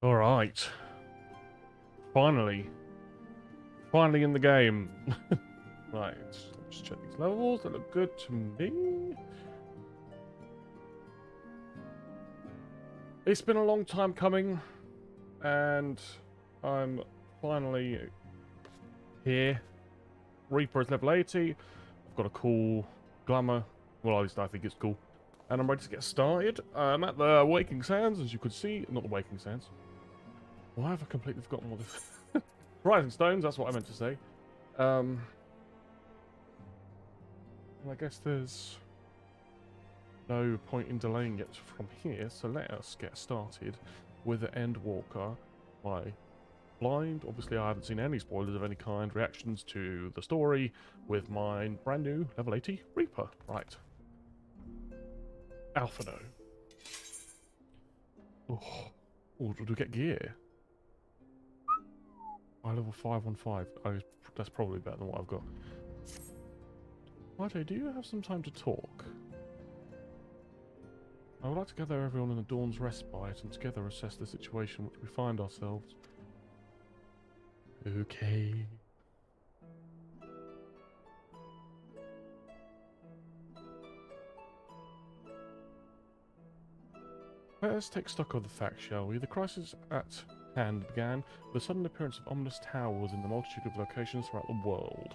Alright. Finally. Finally in the game. Right, let's just check these levels. They look good to me. It's been a long time coming, and I'm finally here. Reaper is level 80. I've got a cool glamour. Well, at least I think it's cool. And I'm ready to get started. I'm at the Waking Sands, as you could see. Not the Waking Sands. Why have I completely forgotten what this... Rising Stones, that's what I meant to say. And I guess there's no point in delaying it from here, so let us get started with the Endwalker by blind. Obviously, I haven't seen any spoilers of any kind, reactions to the story with my brand new level 80 Reaper. Right. Alphano. Oh, did we get gear? I level 5 on 5. That's probably better than what I've got. Marty, do you have some time to talk? I would like to gather everyone in the Dawn's Respite and together assess the situation in which we find ourselves. Okay. Let us take stock of the facts, shall we? The crisis at hand began with the sudden appearance of ominous towers in the multitude of locations throughout the world.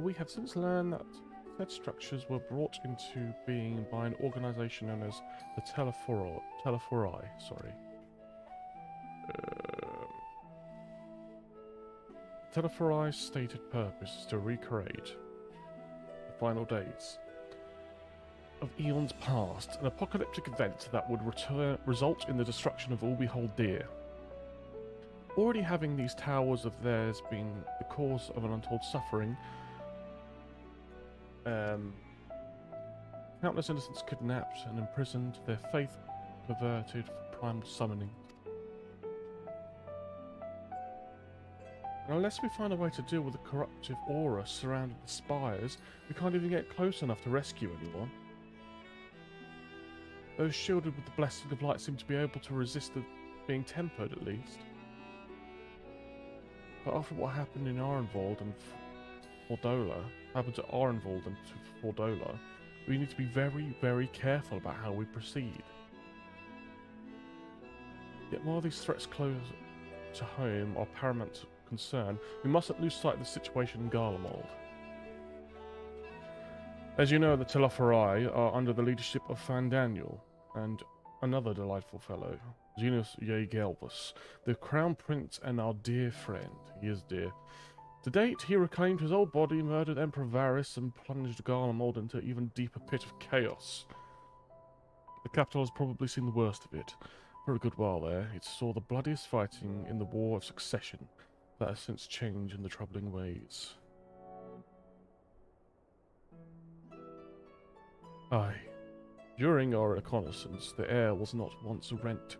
We have since learned that said structures were brought into being by an organization known as the Telefori. Telefori's stated purpose is to recreate the final days of eons past, an apocalyptic event that would result in the destruction of all we hold dear. Already having these towers of theirs been the cause of an untold suffering, countless innocents kidnapped and imprisoned, their faith perverted for primal summoning. And unless we find a way to deal with the corruptive aura surrounding the spires, we can't even get close enough to rescue anyone. Those shielded with the blessing of light seem to be able to resist the being tempered, at least. But after what happened in Arenvold and Fordola, we need to be very, very careful about how we proceed. Yet while these threats close to home are paramount concern, we mustn't lose sight of the situation in Garlemald. As you know, the Telefori are under the leadership of Fandaniel and another delightful fellow, Genus Jaegelbus, the Crown Prince and our dear friend. He is dear. To date, he reclaimed his old body, murdered Emperor Varys, and plunged Garlemald into an even deeper pit of chaos. The capital has probably seen the worst of it. For a good while there, it saw the bloodiest fighting in the War of Succession that has since changed in the troubling ways. Aye. During our reconnaissance, the air was not once rent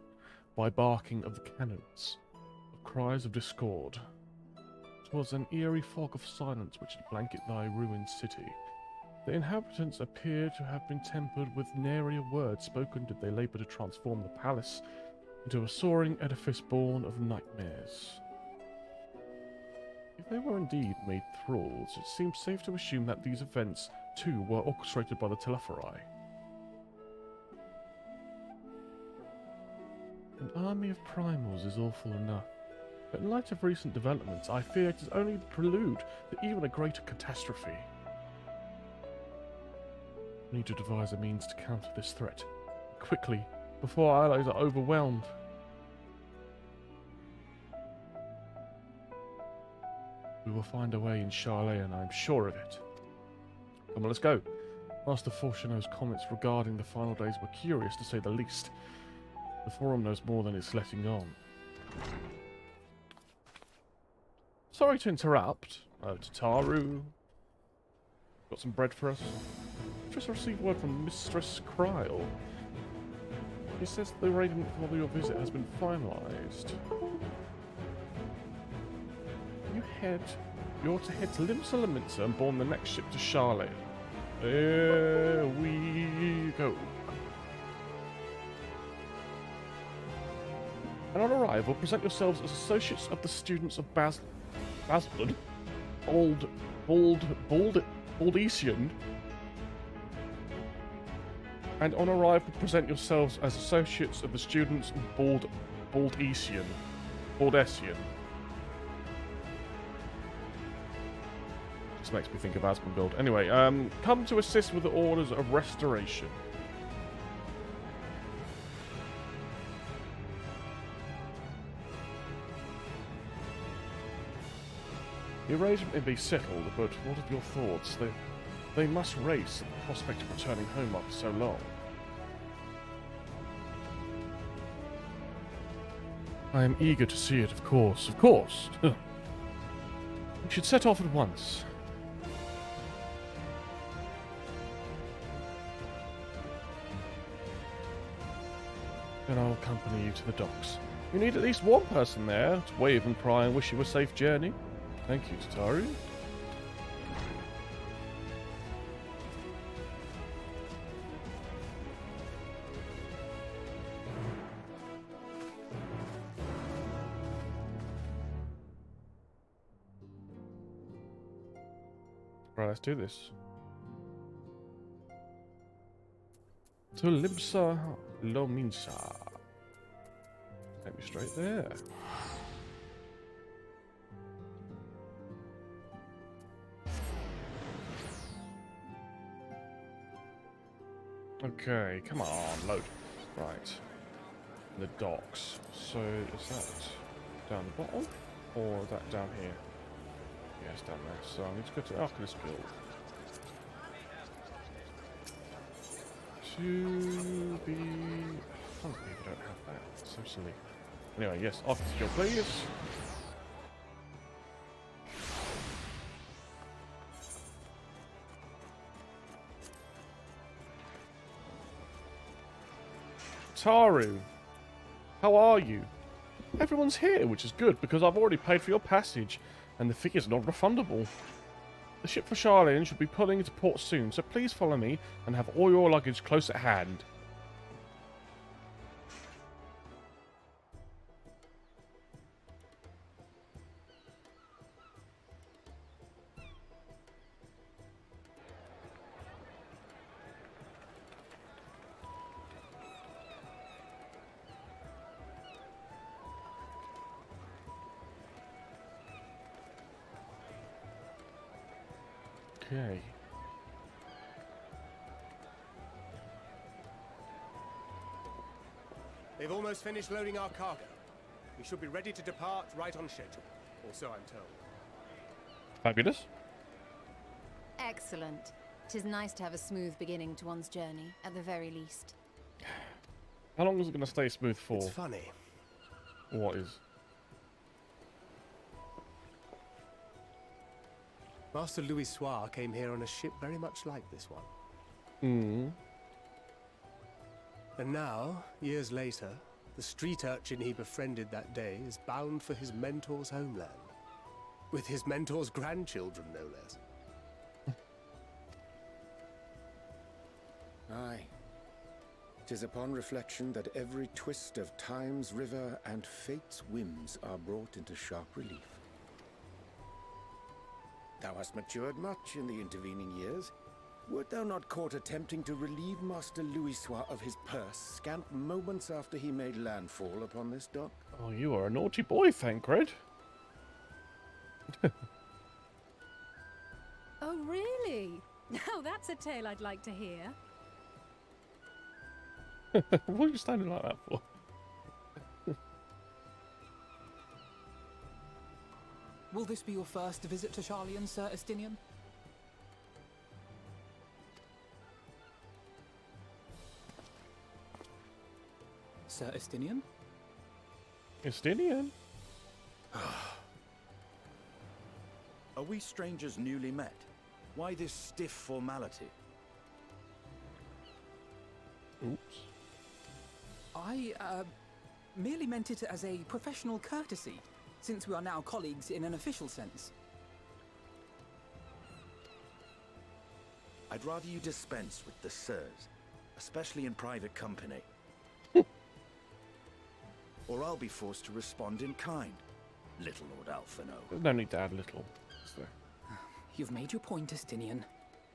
by barking of the cannons, of cries of discord. 'Twas an eerie fog of silence which had blanketed thy ruined city. The inhabitants appeared to have been tempered with narier words spoken did they labour to transform the palace into a soaring edifice born of nightmares. If they were indeed made thralls, it seems safe to assume that these events, too, were orchestrated by the Telefori. An army of primals is awful enough, but in light of recent developments, I fear it is only the prelude to even a greater catastrophe. We need to devise a means to counter this threat, quickly, before our allies are overwhelmed. We will find a way in Charlatan, I am sure of it. Come on, let's go. Master Fortuno's comments regarding the final days were curious, to say the least. The Forum knows more than it's letting on. Sorry to interrupt. Tataru. Got some bread for us? Just received word from Mistress Kryle. She says the arrangement for your visit has been finalised. You're to head to Limsa Laminsa and board the next ship to Charlotte. We go. And on arrival, present yourselves as associates of the students of Basland, Baldesian. And on arrival, present yourselves as associates of the students of Baldesian. Just makes me think of Asmongold. Anyway, come to assist with the orders of restoration. The arrangement may be settled, but what are your thoughts? They must race at the prospect of returning home after so long. I am eager to see it, of course. Of course! We should set off at once. Then I'll accompany you to the docks. You need at least one person there to wave and pry and wish you a safe journey. Thank you, Tataru. Right, let's do this. To Libsa Lominsa. Take me straight there. Okay, come on, load. Right. The docks. So, is that down the bottom? Or is that down here? Yeah, it's down there. So, I need to go to Arcanist Guild. To be... Oh, we don't have that. So silly. Anyway, yes, Arcanist Guild, please. Taru, how are you? Everyone's here, which is good, because I've already paid for your passage, and the fee is not refundable. The ship for Charlene should be pulling into port soon, so please follow me and have all your luggage close at hand. Okay. They've almost finished loading our cargo. We should be ready to depart right on schedule, or so I'm told. Fabulous. Excellent. 'Tis nice to have a smooth beginning to one's journey, at the very least. How long is it going to stay smooth for? It's funny. What is? Master Louis Soir came here on a ship very much like this one. Mm. And now, years later, the street urchin he befriended that day is bound for his mentor's homeland. With his mentor's grandchildren, no less. Aye. 'Tis upon reflection that every twist of time's river and fate's whims are brought into sharp relief. Thou hast matured much in the intervening years. Wert thou not caught attempting to relieve Master Louis Soir of his purse scant moments after he made landfall upon this dock? Oh, you are a naughty boy, Thancred. Oh, really? Now that's a tale I'd like to hear. What are you standing like that for? Will this be your first visit to Charlian, Sir Estinian? Sir Estinian? Estinian? Are we strangers newly met? Why this stiff formality? Oops. I, merely meant it as a professional courtesy, since we are now colleagues in an official sense. I'd rather you dispense with the sirs. A especially in private company. Or I'll be forced to respond in kind, little Lord Alphino. There's no need to add little. is there? You've made your point, Estinian.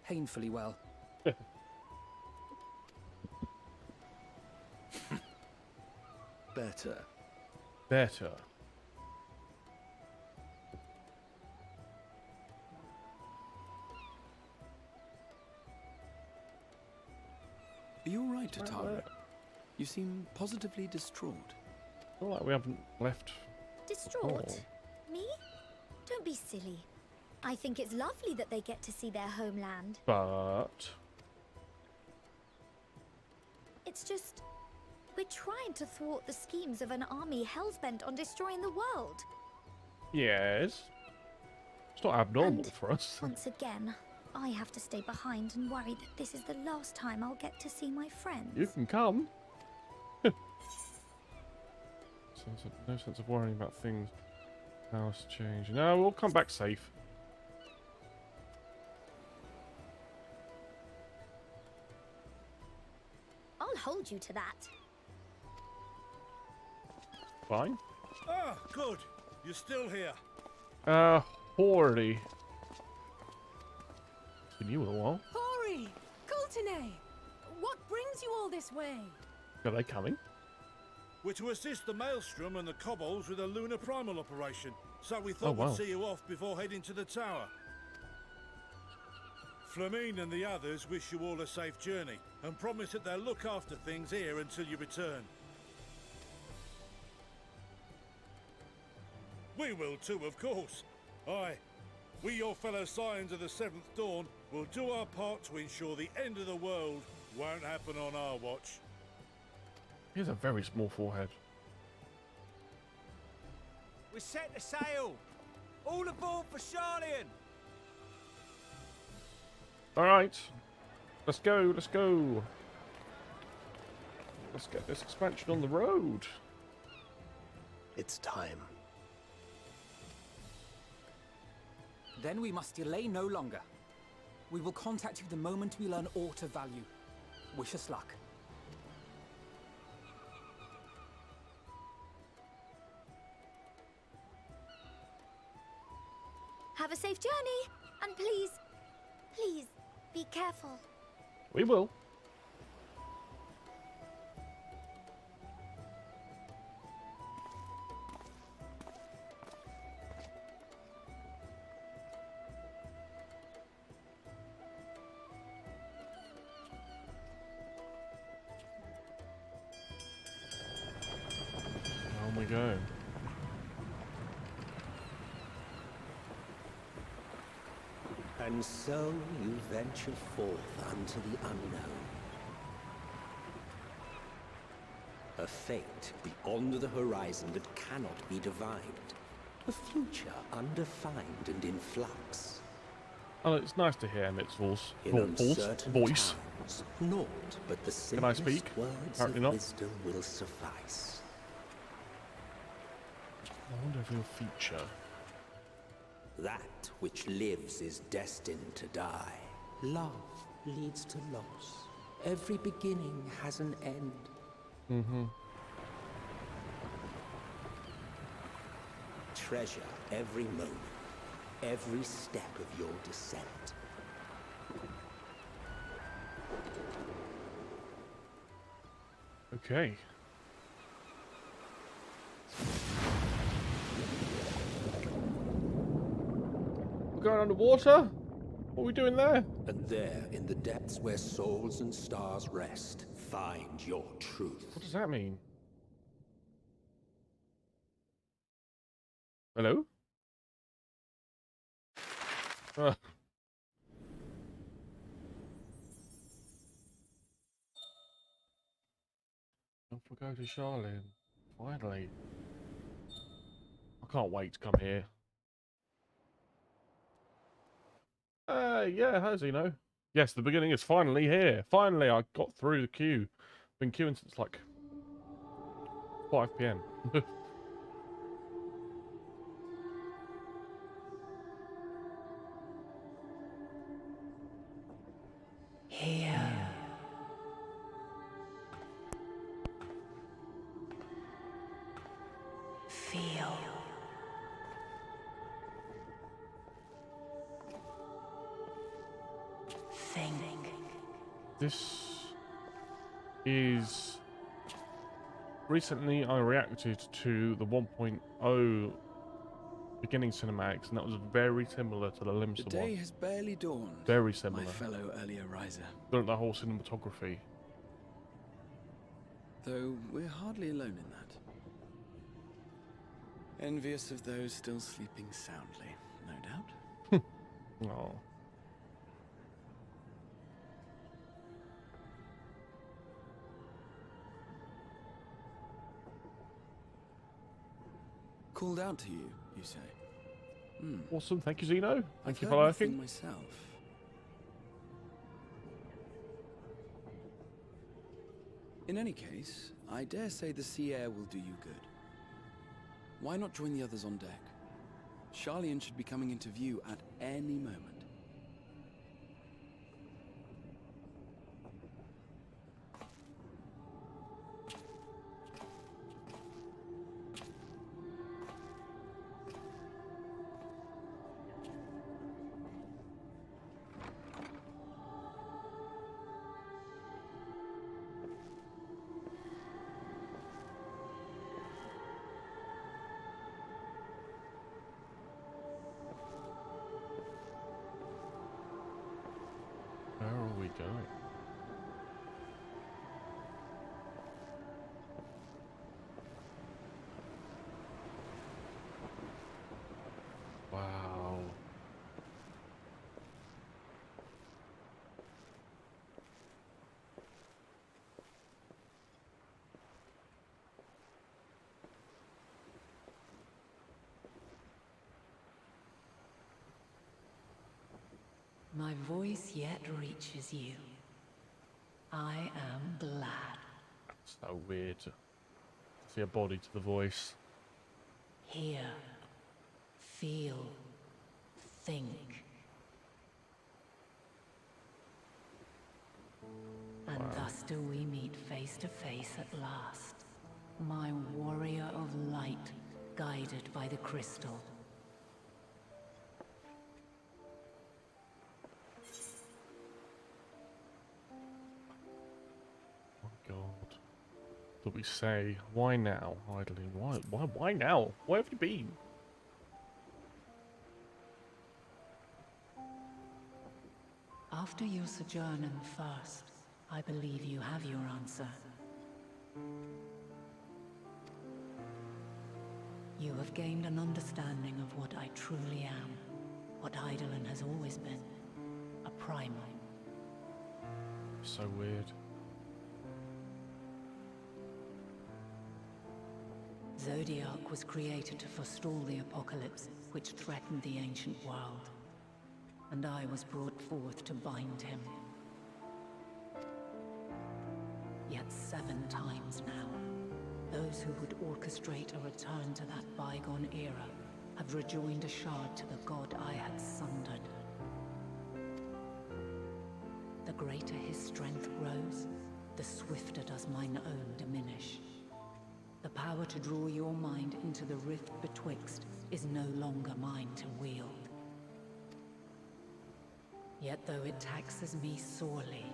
Painfully well. Better. Better. Are you all right, Right Tatara? there. You seem positively distraught. All like we haven't left. Distraught? Oh. Me? Don't be silly. I think it's lovely that they get to see their homeland. But It's just... we're trying to thwart the schemes of an army hell's-bent on destroying the world. yes, it's not abnormal And for us. Once again, I have to stay behind and worry that this is the last time I'll get to see my friends. You can come. No sense of worrying about things. House change. No, we'll come back safe. I'll hold you to that. Fine. Ah, good. You're still here. Hordy. It's been you a while. Hori! Kultine! What brings you all this way? Are they coming? We're to assist the Maelstrom and the Kobolds with a lunar primal operation, so we thought wow. we'd see you off before heading to the tower. Flamine and the others wish you all a safe journey, and promise that they'll look after things here until you return. We will too, of course. Aye. We, your fellow Scions of the Seventh Dawn, will do our part to ensure the end of the world won't happen on our watch. He has a very small forehead. We set the sail! All aboard for Charlian! Alright. Let's go, let's go. Let's get this expansion on the road. It's time. Then we must delay no longer. We will contact you the moment we learn aught of value. Wish us luck. Have a safe journey, and please, please, be careful. We will. Down we go. And so you venture forth unto the unknown. A fate beyond the horizon that cannot be divined. A future undefined and in flux. Oh, it's nice to hear Emmett's voice. In uncertain Voice. times, naught but the Can I simplest speak? words Apparently of not. wisdom will suffice. I wonder if he'll feature. That which lives is destined to die. Love leads to loss. Every beginning has an end. Mm-hmm. Treasure every moment, every step of your descent. Okay. We're going underwater? What are we doing there? And there, in the depths where souls and stars rest, find your truth. What does that mean? Hello? Off we go to Charlene. Finally. I can't wait to come here. Yeah, how does he know? Yes, the beginning is finally here. Finally, I got through the queue. Been queuing since like 5 PM. Here. This is... Recently, I reacted to the 1.0 beginning cinematics, and that was very similar to the The Limsa day one. has barely dawned, Very similar. my fellow earlier riser. Look at the whole cinematography. Though we're hardly alone in that. Envious of those still sleeping soundly, no doubt. Oh. Called out to you, you say? Awesome, thank you, Zeno. Thank I've you heard for nothing lurking. myself. In any case, I dare say the sea air will do you good. Why not join the others on deck? Charlian should be coming into view at any moment. Where are we going? Wow. My voice yet reaches you. I am glad. So weird to see a body to the voice. Hear, feel, think. And thus do we meet face to face at last. My warrior of light, guided by the crystal. God. Did we say, why now, Idling? Why now? Where have you been? After your sojourn in the First, I believe you have your answer. You have gained an understanding of what I truly am, what Eidolon has always been, a primal. So weird. Zodiac was created to forestall the apocalypse which threatened the ancient world, and I was brought forth to bind him. Yet 7 times now, those who would orchestrate a return to that bygone era have rejoined a shard to the god I had sundered. The greater his strength grows, the swifter does mine own diminish. The power to draw your mind into the rift betwixt is no longer mine to wield. Yet though it taxes me sorely,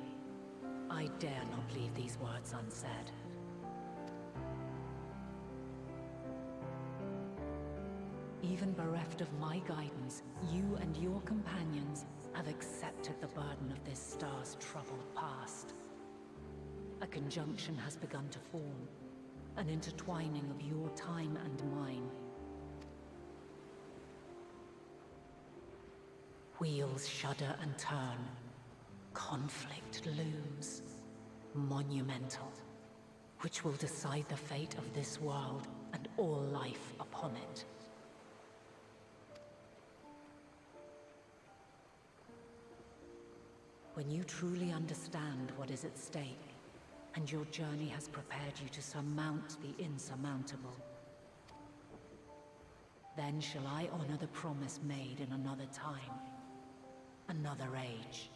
I dare not leave these words unsaid. Even bereft of my guidance, you and your companions have accepted the burden of this star's troubled past. A conjunction has begun to form, an intertwining of your time and mine. Wheels shudder and turn. Conflict looms. Monumental. Which will decide the fate of this world and all life upon it. When you truly understand what is at stake, and your journey has prepared you to surmount the insurmountable, then shall I honor the promise made in another time, another age.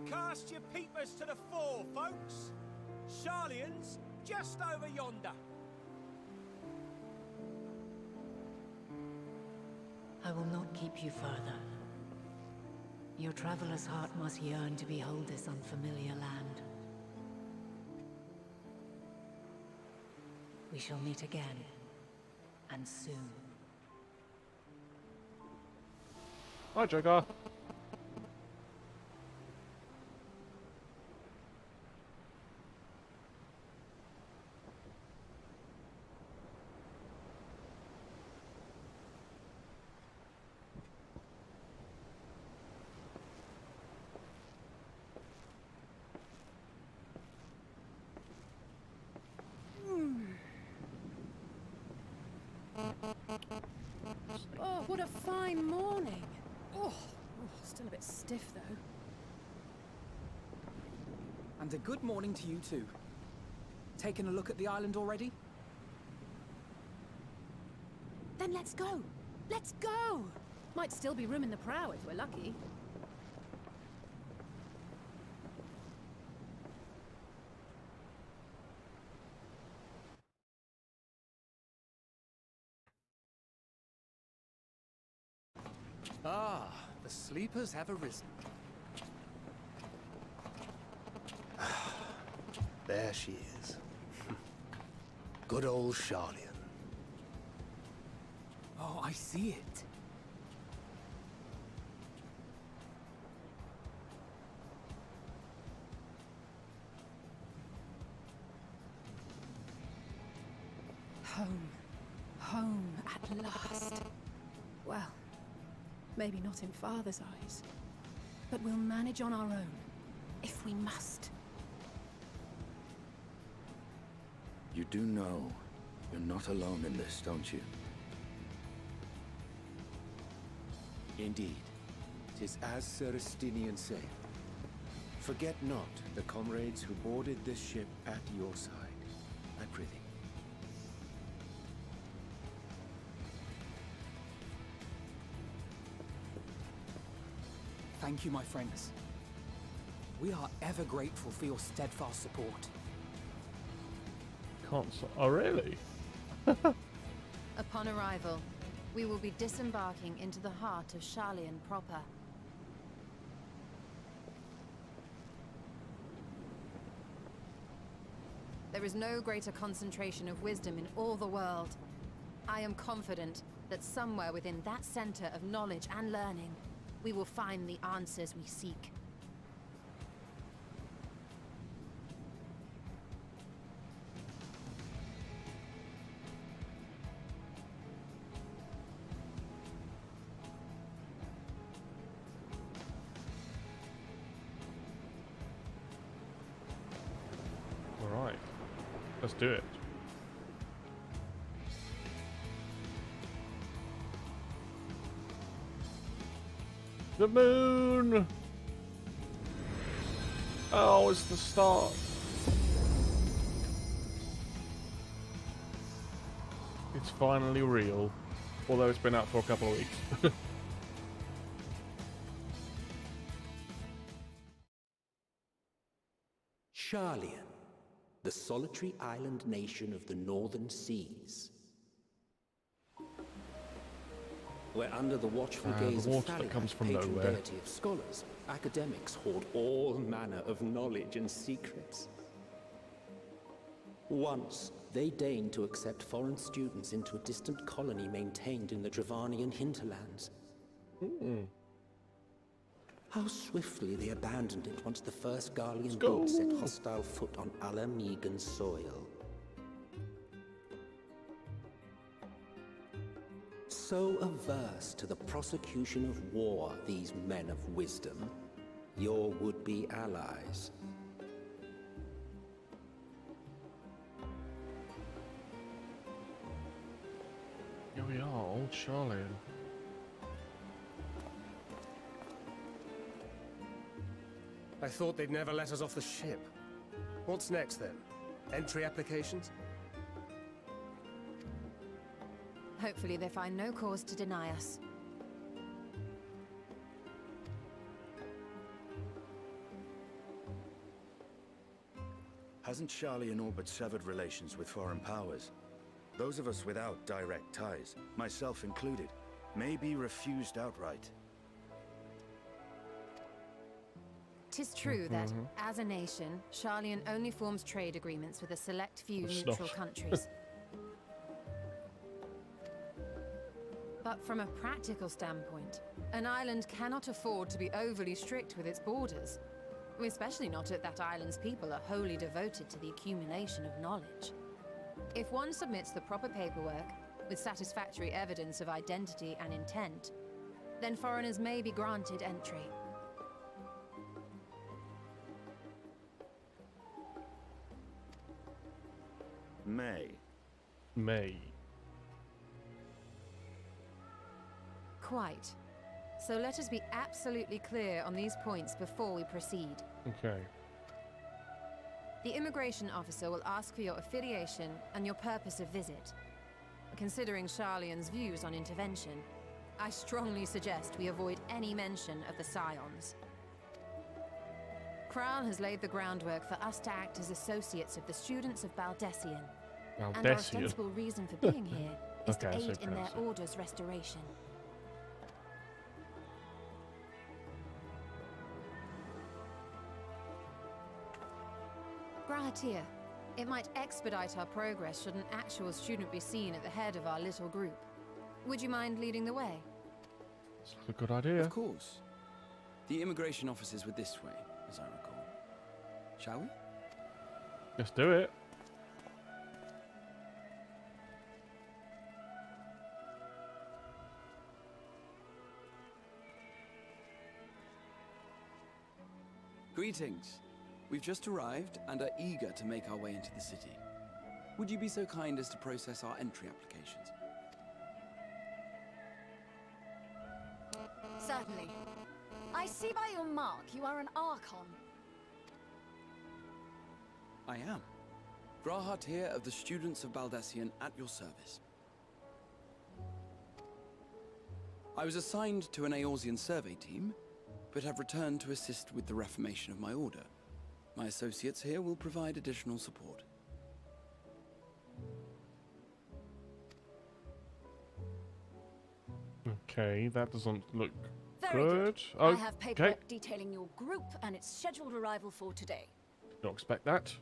Cast your peepers to the fore, folks. Charlian's just over yonder. I will not keep you further. Your traveler's heart must yearn to behold this unfamiliar land. We shall meet again, and soon. Hi, Joker. Oh, what a fine morning. Oh, still a bit stiff though. And a good morning to you too. Taking a look at the island already? Then let's go. Let's go. Might still be room in the prow if we're lucky. Ah, the sleepers have arisen. There she is. Good old Charlian. Oh, I see it. Home. Home at last. Well, maybe not in Father's eyes, but we'll manage on our own, if we must. You do know you're not alone in this, don't you? Indeed. 'Tis as Sir Estinian saith. Forget not the comrades who boarded this ship at your side, I prithee. Thank you, my friends. We are ever grateful for your steadfast support. Oh, really? Upon arrival, we will be disembarking into the heart of Charlian proper. There is no greater concentration of wisdom in all the world. I am confident that somewhere within that center of knowledge and learning, we will find the answers we seek. Alright. Let's do it. The moon! Oh, it's the start. It's finally real. Although it's been out for a couple of weeks. Charlian, the solitary island nation of the northern seas. Where under the watchful gaze the of water that Thaliak, comes from patron nowhere. deity of scholars, academics hoard all manner of knowledge and secrets. Once, they deigned to accept foreign students into a distant colony maintained in the Dravanian hinterlands. How swiftly they abandoned it once the first Garlean boat set hostile foot on Alamegan soil. So averse to the prosecution of war, these men of wisdom, your would-be allies. Here we are, old Charlian. I thought they'd never let us off the ship. What's next then? Entry applications? Hopefully they find no cause to deny us. Hasn't Charlian all but severed relations with foreign powers? Those of us without direct ties, myself included, may be refused outright. 'Tis true that, as a nation, Sharlayan only forms trade agreements with a select few neutral countries. But from a practical standpoint, an island cannot afford to be overly strict with its borders, especially not if that island's people are wholly devoted to the accumulation of knowledge. If one submits the proper paperwork, with satisfactory evidence of identity and intent, then foreigners may be granted entry. May. Quite. So let us be absolutely clear on these points before we proceed. Okay. The immigration officer will ask for your affiliation and your purpose of visit. Considering Sharlayan's views on intervention, I strongly suggest we avoid any mention of the Scions. Kral has laid the groundwork for us to act as associates of the students of Baldessian. And our ostensible reason for being here is to aid in their order's restoration. Grahatir, it might expedite our progress should an actual student be seen at the head of our little group. Would you mind leading the way? It's a good idea. Of course. The immigration offices were this way, as I recall. Shall we? Let's do it. Greetings. We've just arrived and are eager to make our way into the city. Would you be so kind as to process our entry applications? Certainly. I see by your mark you are an Archon. I am. Grahatir of the Students of Baldessian at your service. I was assigned to an Eorzean survey team, but have returned to assist with the reformation of my order. My associates here will provide additional support. Okay, that doesn't look Very good. I have paperwork detailing your group and its scheduled arrival for today. Don't expect that.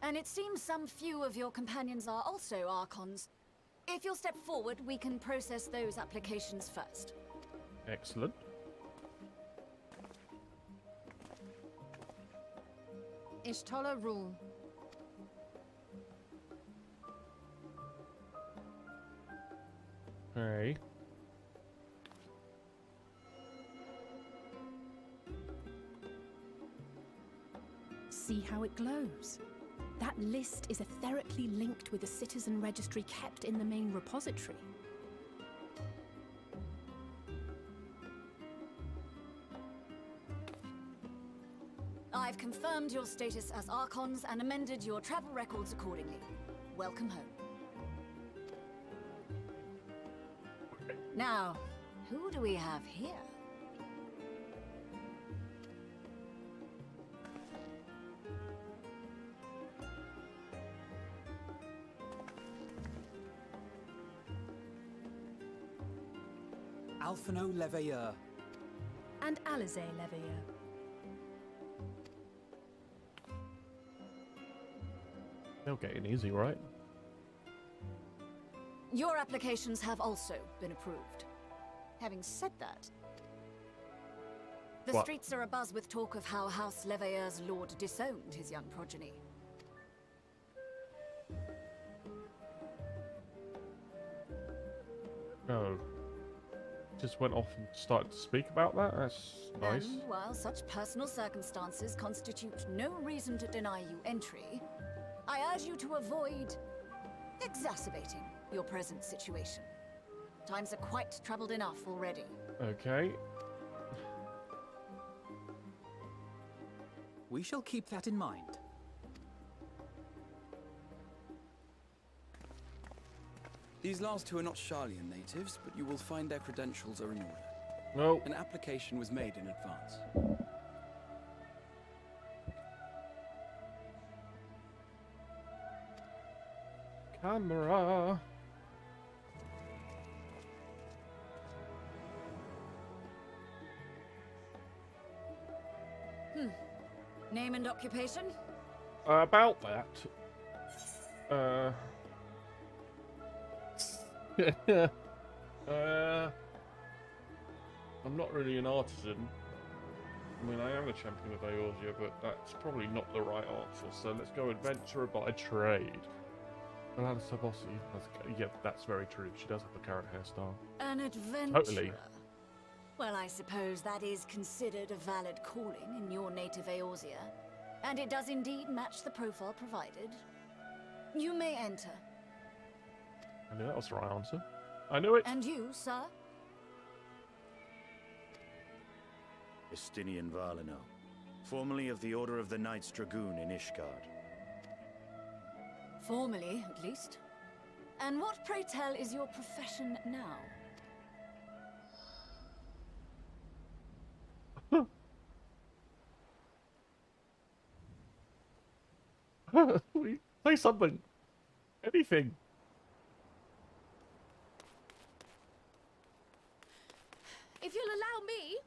And it seems some few of your companions are also Archons. If you'll step forward, we can process those applications first. Excellent. Ishtola rule. Hey. See how it glows? That list is etherically linked with the citizen registry kept in the main repository. I've confirmed your status as Archons and amended your travel records accordingly. Welcome home. Now, who do we have here? Alphino Leveilleur. And Alize Leveilleur. They'll get in easy, right? Your applications have also been approved. Having said that, the streets are abuzz with talk of how House Leveilleur's lord disowned his young progeny. Oh. Just went off and started to speak about that? That's nice. And while such personal circumstances constitute no reason to deny you entry, I urge you to avoid exacerbating your present situation. Times are quite troubled enough already. Okay. We shall keep that in mind. These last two are not Sharlayan natives, but you will find their credentials are in order. No. An application was made in advance. Camera. Name and occupation? About that. I'm not really an artisan. I mean, I am a champion of Eorzea, but that's probably not the right answer. So let's go adventurer by trade. Alana Sabossi. Yeah, that's very true. She does have a carrot hairstyle. An adventurer? Totally. Well, I suppose that is considered a valid calling in your native Eorzea. And it does indeed match the profile provided. You may enter. I knew that was the right answer. I knew it. And you, sir? Estinian Valino, formerly of the Order of the Knights Dragoon in Ishgard. Formally, at least. And what, pray tell, is your profession now? Say something. Anything. If you'll allow me...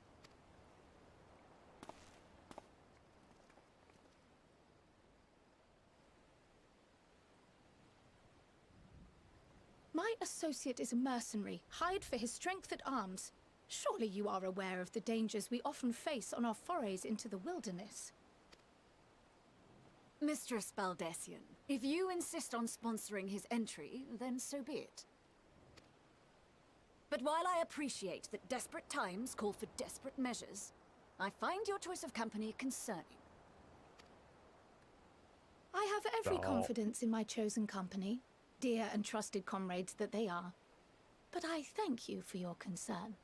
My associate is a mercenary, hired for his strength at arms. Surely you are aware of the dangers we often face on our forays into the wilderness. Mistress Baldessian, if you insist on sponsoring his entry, then so be it. But while I appreciate that desperate times call for desperate measures, I find your choice of company concerning. I have every confidence in my chosen company, dear and trusted comrades that they are. But I thank you for your concern.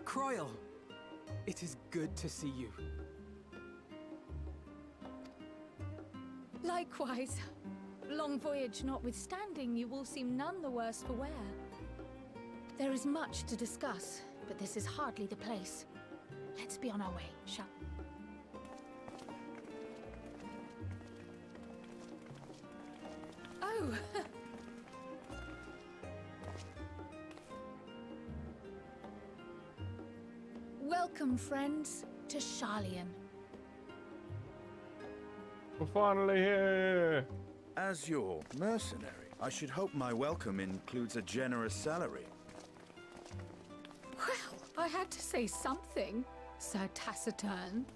Croyle, it is good to see you. Likewise. Long voyage notwithstanding, you will seem none the worse for wear. There is much to discuss, but this is hardly the place. Let's be on our way, shall we? Oh! Welcome, friends, to Sharlayan. We're finally here! As your mercenary, I should hope my welcome includes a generous salary. Well, I had to say something, Sir Taciturn.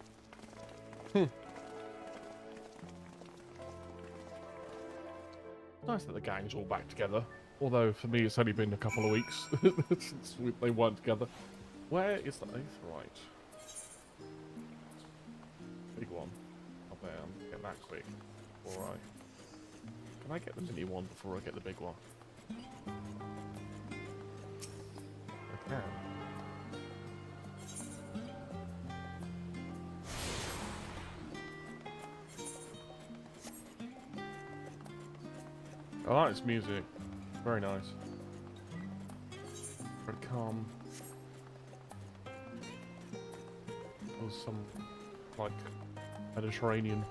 Nice that the gang's all back together. Although, for me, it's only been a couple of weeks since they weren't together. Where is the Aetheryte? Big one. Oh, damn. Get that quick. Alright. Can I get the mini one before I get the big one? I can. I like this music. Very nice. Very calm. Or some, like, Mediterranean.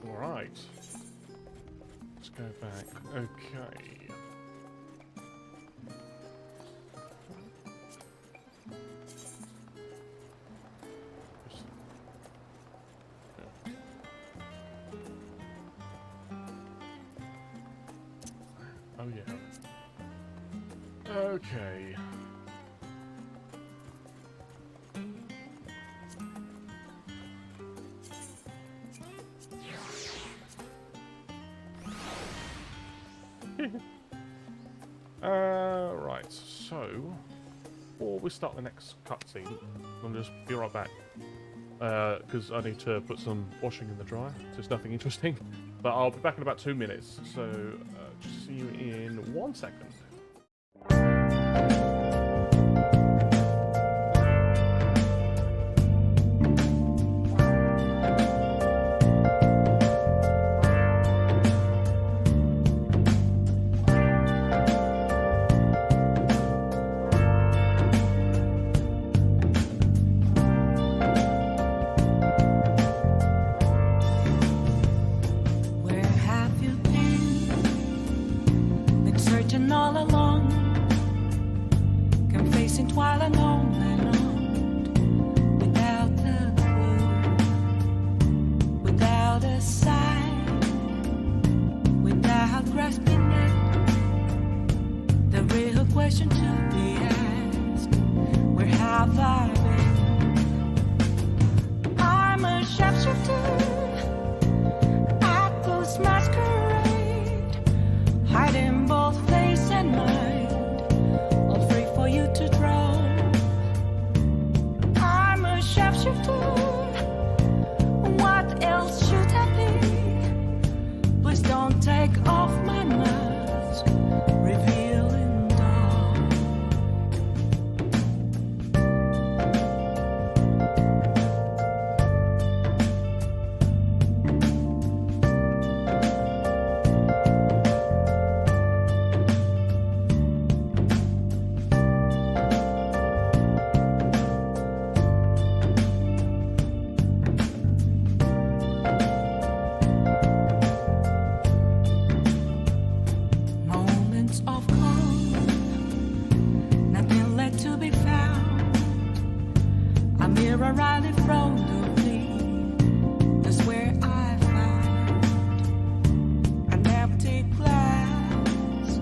Alright. Let's go back. Okay. Oh yeah. Okay. Right, so before we start the next cutscene, I'll just be right back. Because I need to put some washing in the dryer, so it's nothing interesting. But I'll be back in about 2 minutes, so just see you in 1 second. all alone, confessing while alone and on, without the clue, without a sign, without grasping it. The real question to be asked: where have I been? I'm a sharpshooter at those masquerade, hiding both face and mind, all free for you to draw. I'm a sharpshooter. What else should I be? Please don't take off my mask, revealing dawn. Moments of calm, nothing left to be found. A mirror right in front of me, that's where I found an empty glass,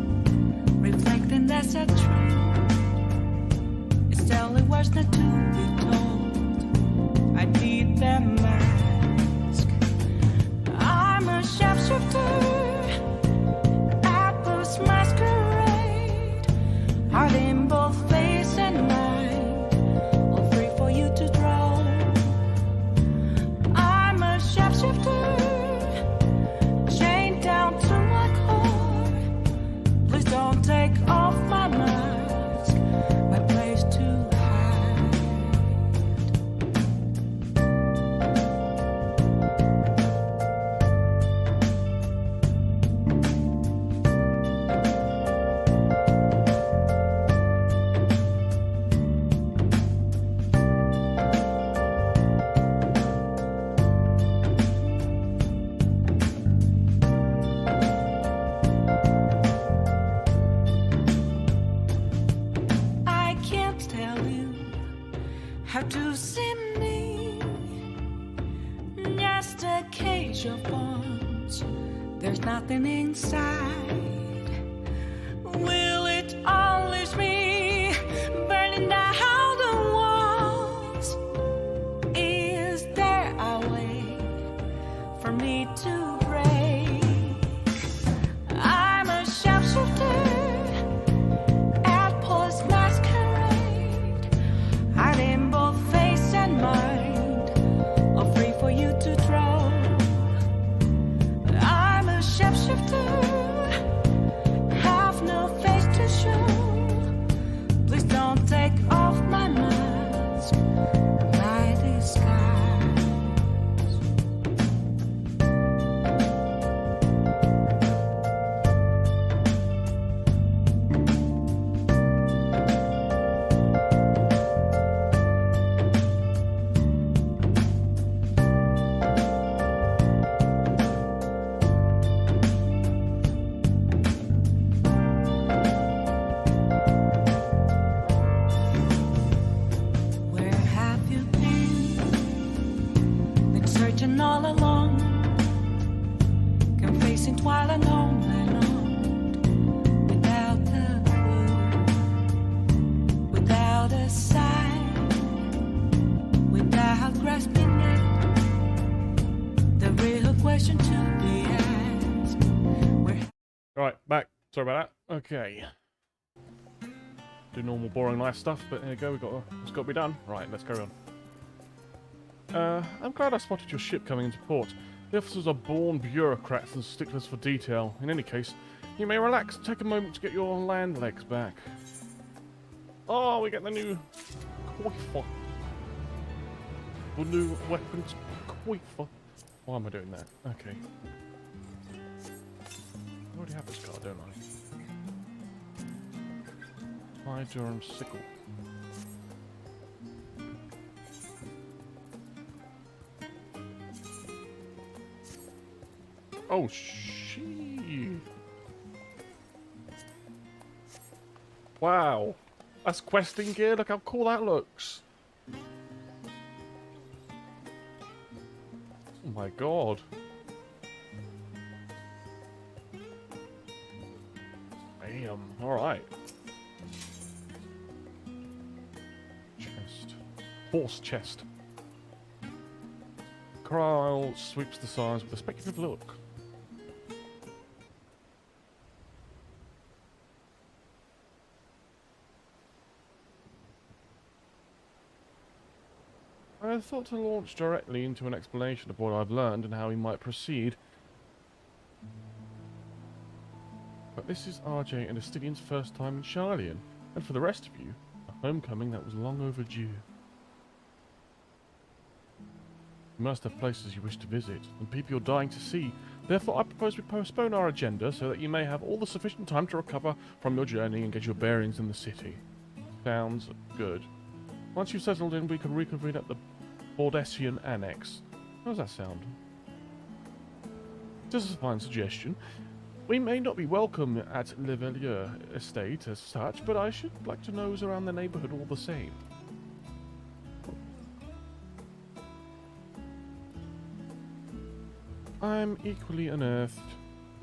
reflecting that's a truth. It's telling words not to be told. I need the mask. I'm a sharpshooter at those masquerade, hiding both face and mind, all free for you to draw. I'm a sharpshooter, chained down to my core. Please don't take off my mask, my place to hide. I can't tell you how to see me. Just a cage of bones, there's nothing inside. Will it always be burning down the walls? Is there a way for me to break? I'm a sharpshooter at post masquerade, hiding both face and mind, all free for you to draw. I'm a sharpshooter, have no face to show. Please don't take off my mask, my disguise. Where have you been? Been searching all along, confessing while alone and on, without a clue, without a sign, without grasping it. The real question to be asked: where Right, back. Sorry about that. Okay. Do normal boring life stuff, but there you go, it's got to be done. Right, let's carry on. I'm glad I spotted your ship coming into port. The officers are born bureaucrats and sticklers for detail. In any case, you may relax and take a moment to get your land legs back. Oh, we get the new coifer. The new weapons coifer. Why am I doing that? Okay. I already have this card, don't I? High Durham sickle. Oh, shit. Wow. That's questing gear. Look how cool that looks. Oh my god. Damn. Alright. Chest. Horse chest. Krile sweeps the sides with a speculative look. I thought to launch directly into an explanation of what I've learned and how we might proceed. But this is RJ and Astinian's first time in Sharlayan, and for the rest of you, a homecoming that was long overdue. You must have places you wish to visit, and people you're dying to see. Therefore, I propose we postpone our agenda so that you may have all the sufficient time to recover from your journey and get your bearings in the city. Sounds good. Once you've settled in, we can reconvene at the Bordessian Annex. How does that sound? This is a fine suggestion. We may not be welcome at Levelier Estate as such, but I should like to nose around the neighbourhood all the same. I'm equally unearthed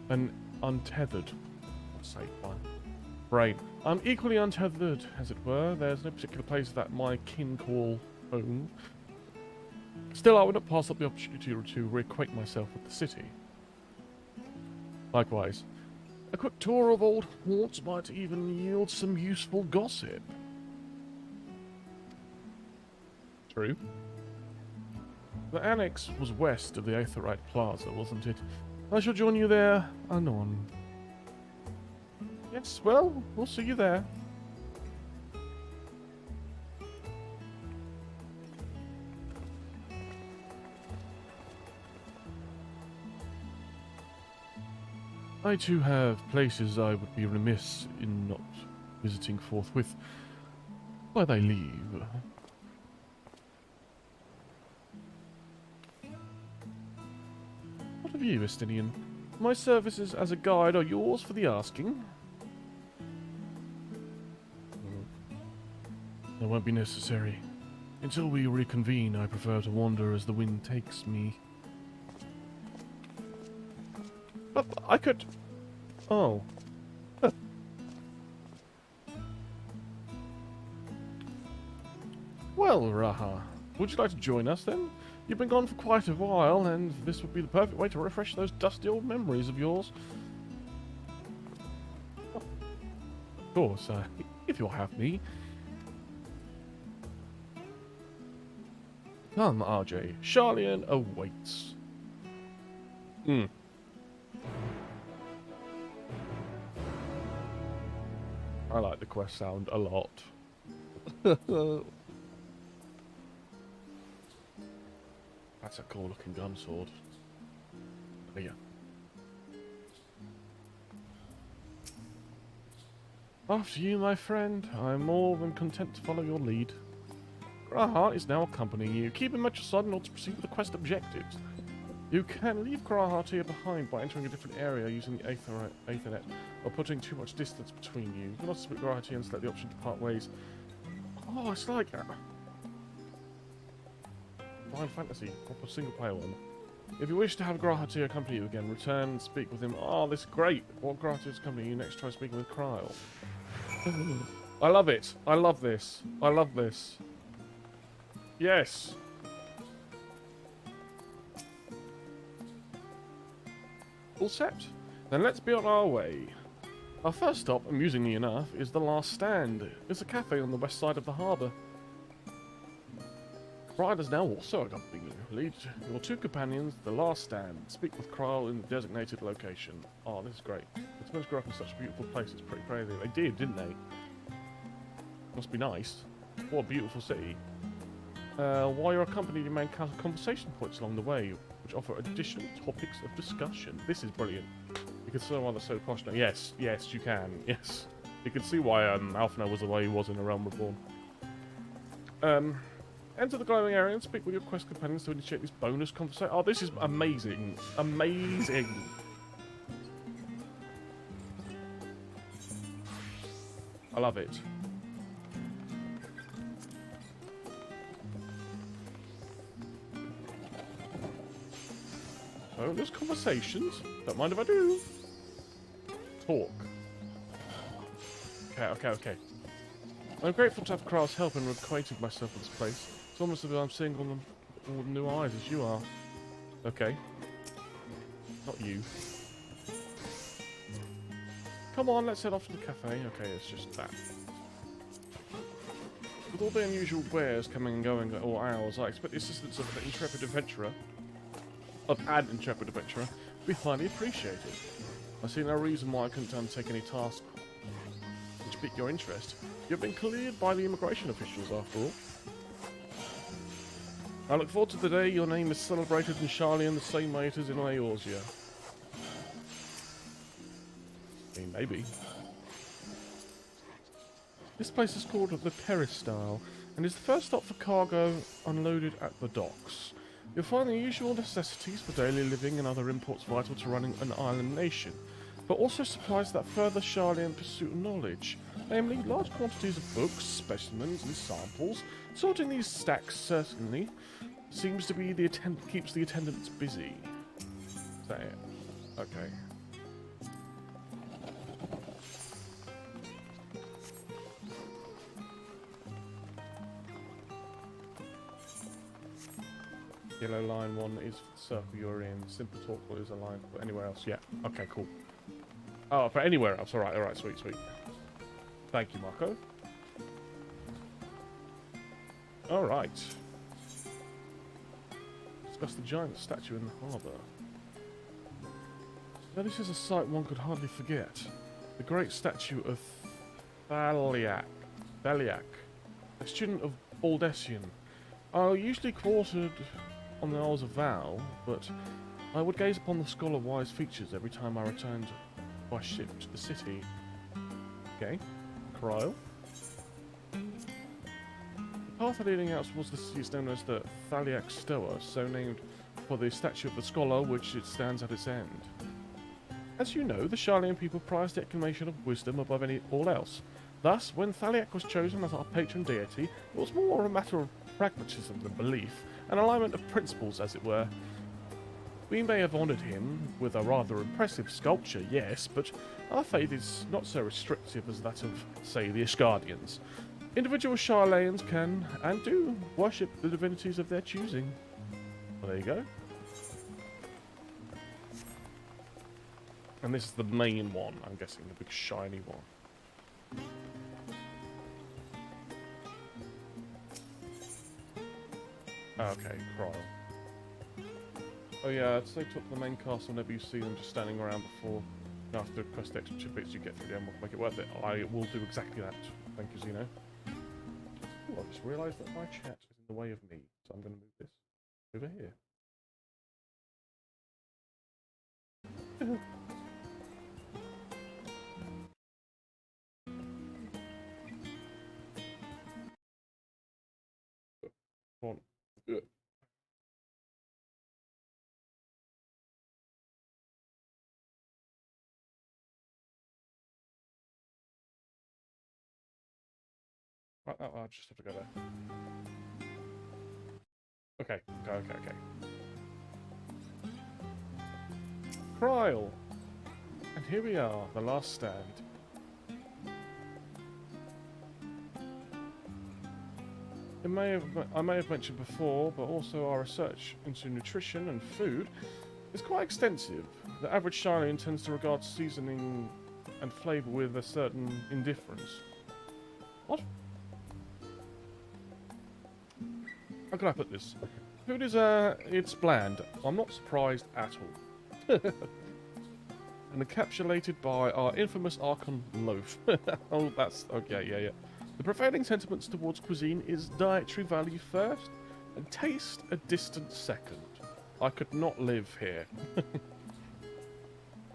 and untethered. Say one. Brain. I'm equally untethered, as it were. There's no particular place that my kin call home. Still, I would not pass up the opportunity to reacquaint myself with the city. Likewise, a quick tour of old haunts might even yield some useful gossip. True. The annex was west of the Aetherite Plaza, wasn't it? I shall join you there anon. Yes, well, we'll see you there. I too have places I would be remiss in not visiting forthwith. Why they leave? What of you, Estinian? My services as a guide are yours for the asking. That won't be necessary. Until we reconvene, I prefer to wander as the wind takes me. But I could... Oh. Well, Raha, would you like to join us then? You've been gone for quite a while, and this would be the perfect way to refresh those dusty old memories of yours. Of course, if you'll have me. Come, RJ. Sharlayan awaits. I like the quest sound a lot. That's a cool looking gun sword. Yeah. After you, my friend. I'm more than content to follow your lead. Graha is now accompanying you. Keep him at your side in order to proceed with the quest objectives. You can leave Graha here behind by entering a different area using the Aethernet, or putting too much distance between you. You can also split Graha and select the option to part ways. Oh, it's like that. Final Fantasy, proper single player one. If you wish to have Graha accompany you again, return and speak with him. Oh, this is great. What Graha is accompany you next, try speaking with Krile. I love it. I love this. I love this. Yes. All set? Then let's be on our way. Our first stop, amusingly enough, is the Last Stand. It's a cafe on the west side of the harbour. Krile is now also accompanying you. Lead your two companions to the Last Stand. Speak with Krile in the designated location. Oh, this is great. The twins grew up in such a beautiful place, it's pretty crazy. They did, didn't they? Must be nice. What a beautiful city. While you're accompanied, you may encounter conversation points along the way, which offer additional topics of discussion. This is brilliant. You can see why they're so posh now. Yes, yes, you can. Yes. You can see why Alphinaud was the way he was in A Realm Reborn. Enter the glowing area and speak with your quest companions to initiate this bonus conversation. Oh, this is amazing. Amazing. I love it. So, there's conversations. Don't mind if I do. Talk. Okay. I'm grateful to have Kral's help in acquainting myself with this place. It's almost as if I'm seeing all the new eyes as you are. Okay. Not you. Come on, let's head off to the cafe. Okay, it's just that. With all the unusual wares coming and going at all hours, I expect the assistance of an intrepid adventurer would be highly appreciated. I see no reason why I couldn't undertake any task which pique your interest. You've been cleared by the immigration officials, after all. I look forward to the day your name is celebrated in Sharlayan the same way it is in Eorzea. I mean, maybe. This place is called the Peristyle, and is the first stop for cargo unloaded at the docks. You'll find the usual necessities for daily living and other imports vital to running an island nation, but also supplies that further Sharlayan pursuit of knowledge, namely large quantities of books, specimens, and samples. Sorting these stacks certainly seems to be keeps the attendants busy. Is that it? Okay. Yellow line 1 is the circle you're in. Simple talk is a line for anywhere else. Yeah. Okay, cool. Oh, for anywhere else. Alright, sweet. Thank you, Marco. Alright. Discuss the giant statue in the harbour. Now this is a sight one could hardly forget. The great statue of Thaliak, a student of Baldessian. Usually quartered on the Isles of Val, but I would gaze upon the scholar-wise features every time I returned by ship to the city. Okay, Cryle. The path leading out towards the city is known as the Thaliak Stoa, so named for the statue of the scholar which it stands at its end. As you know, the Sharlayan people prize the acclamation of wisdom above all else. Thus, when Thaliak was chosen as our patron deity, it was more a matter of pragmatism than belief, an alignment of principles, as it were. We may have honoured him with a rather impressive sculpture, yes, but our faith is not so restrictive as that of, say, the Ishgardians. Individual Sharlayans can, and do, worship the divinities of their choosing. Well, there you go. And this is the main one, I'm guessing, the big shiny one. Okay, Cryle. Oh yeah, so they took the main castle whenever you see them just standing around before. And after the quest extra bits you get through the Endwalker make it worth it. I will do exactly that. Thank you, Zeno. Oh, I just realised that my chat is in the way of me, so I'm going to move this over here. Come on. I'll just have to go there. Okay. Cryle! And here we are, the last stand. I may have mentioned before, but also our research into nutrition and food is quite extensive. The average Sharlayan tends to regard seasoning and flavour with a certain indifference. What? How can I put this? Food is, it's bland. I'm not surprised at all. And encapsulated by our infamous Archon loaf. Oh, that's... okay, yeah. The prevailing sentiments towards cuisine is dietary value first, and taste a distant second. I could not live here.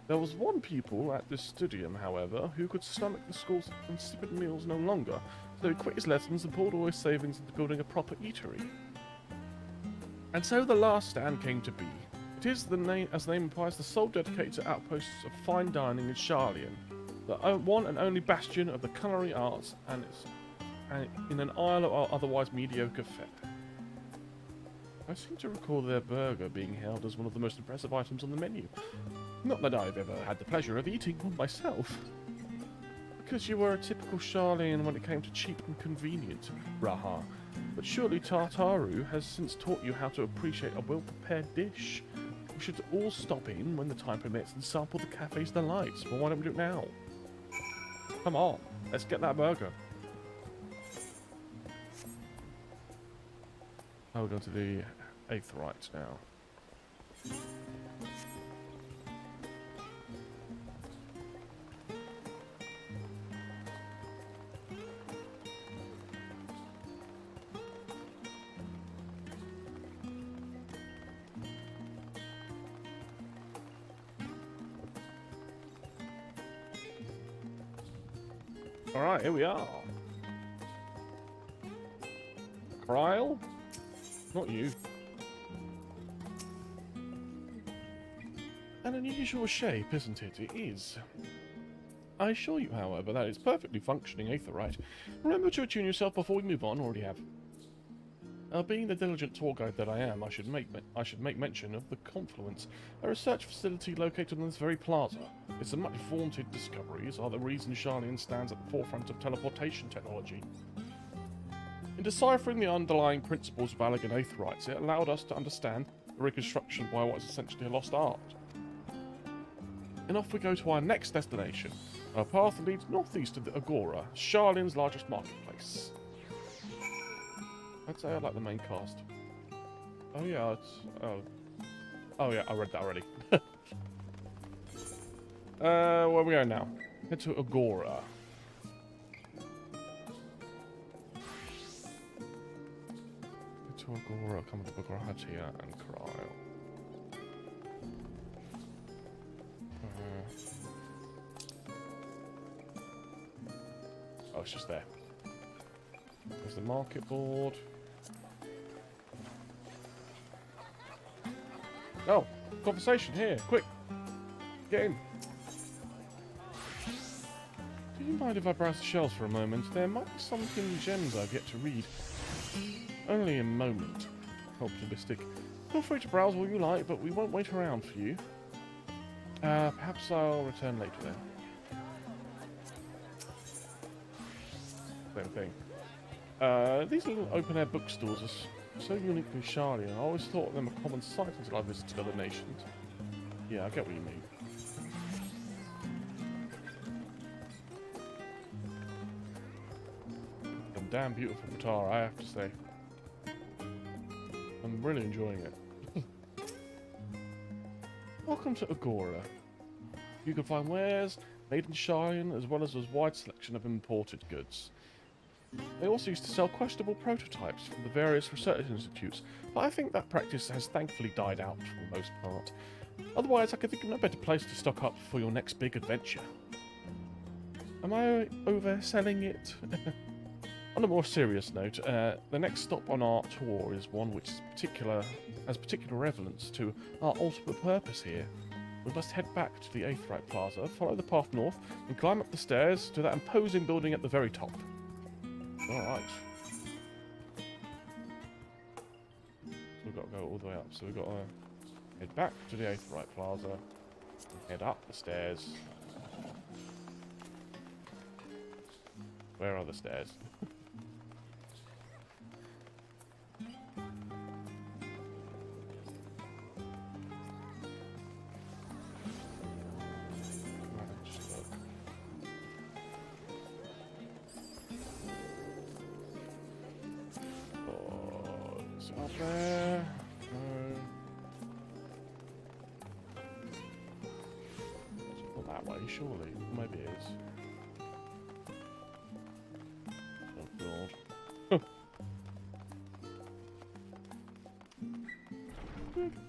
There was one pupil at this studium, however, who could stomach the school's insipid meals no longer, so he quit his lessons and poured all his savings into building a proper eatery. And so the last stand came to be. It is, as the name implies, the sole dedicated to outposts of fine dining in Sharlayan. The one and only bastion of the culinary arts, and it's in an isle of otherwise mediocre fare. I seem to recall their burger being hailed as one of the most impressive items on the menu. Not that I've ever had the pleasure of eating one myself. Because you were a typical Charlian when it came to cheap and convenient, Raha. But surely Tartaru has since taught you how to appreciate a well-prepared dish. We should all stop in when the time permits and sample the cafe's delights. Well, why don't we do it now? Come on, let's get that burger. Oh, we're going to the 8th right now. Alright, here we are. Kryle? Not you. An unusual shape, isn't it? It is. I assure you, however, that it's perfectly functioning aetherite. Remember to attune yourself before we move on, already have. Being the diligent tour guide that I am, I should make mention of the Confluence, a research facility located on this very plaza. Its much vaunted discoveries are the reason Charlian stands at the forefront of teleportation technology. In deciphering the underlying principles of Allegan aetherites, it allowed us to understand the reconstruction by what is essentially a lost art. And off we go to our next destination. Our path leads northeast of the Agora, Charlian's largest marketplace. I'd say I like the main cast. Oh yeah, oh yeah, I read that already. Where are we going now? Head to Agora. Head to Agora, come to Bagratia and Kryle. Oh, it's just there. There's the market board. Oh, conversation here. Quick. Get in. Do you mind if I browse the shelves for a moment? There might be some hidden gems I've yet to read. Only a moment. Optimistic. Feel free to browse all you like, but we won't wait around for you. Perhaps I'll return later then. Same thing. These little open-air bookstores are so uniquely Charlian. I always thought them a common sight until I visited other nations. Yeah, I get what you mean. A damn beautiful guitar, I have to say. I'm really enjoying it. Welcome to Agora. You can find wares made in Charlian as well as a wide selection of imported goods. They also used to sell questionable prototypes from the various research institutes, but I think that practice has thankfully died out for the most part. Otherwise, I could think of no better place to stock up for your next big adventure. Am I overselling it? On a more serious note, the next stop on our tour is one which has particular relevance to our ultimate purpose here. We must head back to the Aetherite Plaza, follow the path north, and climb up the stairs to that imposing building at the very top. Alright. So we've got to go all the way up. So we've got to head back to the Aetherite Plaza, head up the stairs. Where are the stairs? Up there. Not that way, surely. Maybe it is. Oh god.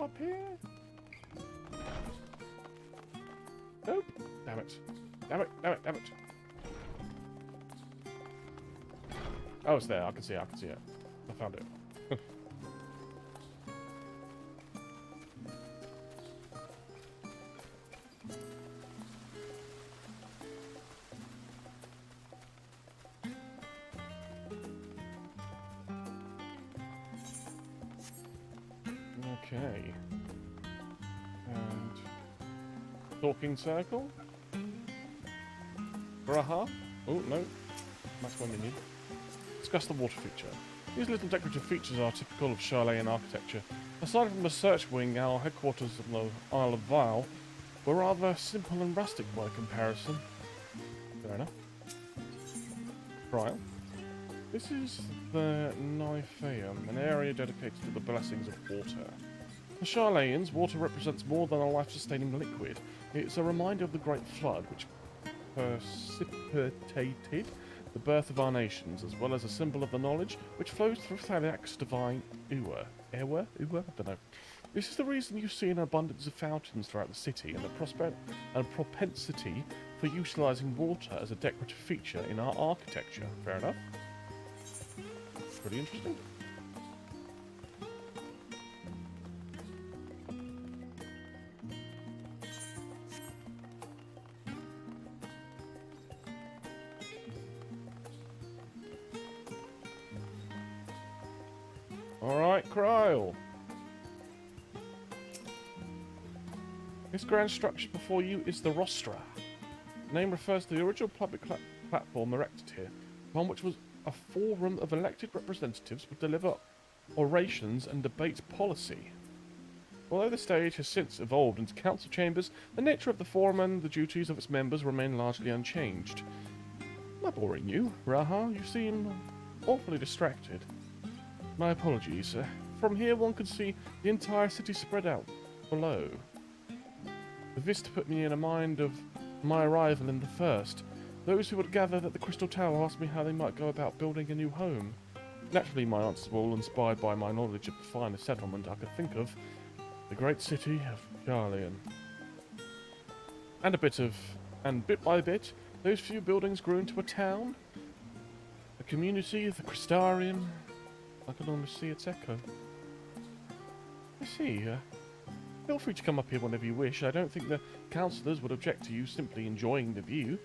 Up here? Nope. Damn it. Damn it, damn it, damn it. Oh, it's there. I can see it, I can see it. I found it. Okay. And talking circle. Braha. Oh no, that's my minion. Discuss the water feature. These little decorative features are typical of Charlayan architecture. Aside from the search wing, our headquarters on the Isle of Vile were rather simple and rustic by comparison. Fair enough. Trial. This is the Nyphaeum, an area dedicated to the blessings of water. For Charlayans, water represents more than a life-sustaining liquid. It's a reminder of the Great Flood, which precipitated the birth of our nations, as well as a symbol of the knowledge which flows through Thaliak's divine Ewa? I don't know. This is the reason you see an abundance of fountains throughout the city and a propensity for utilising water as a decorative feature in our architecture. Fair enough. Pretty interesting. Alright, Kryl. This grand structure before you is the Rostra. The name refers to the original public platform erected here, upon which was a forum of elected representatives would deliver orations and debate policy. Although the stage has since evolved into council chambers, the nature of the forum and the duties of its members remain largely unchanged. Am I boring you, Raha? You seem awfully distracted. My apologies. From here one could see the entire city spread out below. The vista put me in a mind of my arrival in the first. Those who would gather at the Crystal Tower asked me how they might go about building a new home. Naturally, my answers were all inspired by my knowledge of the finest settlement I could think of, the great city of Charlayan. And bit by bit, those few buildings grew into a town, a community of the Crystarian. I can almost see its echo. I see. Feel free to come up here whenever you wish. I don't think the councillors would object to you simply enjoying the view.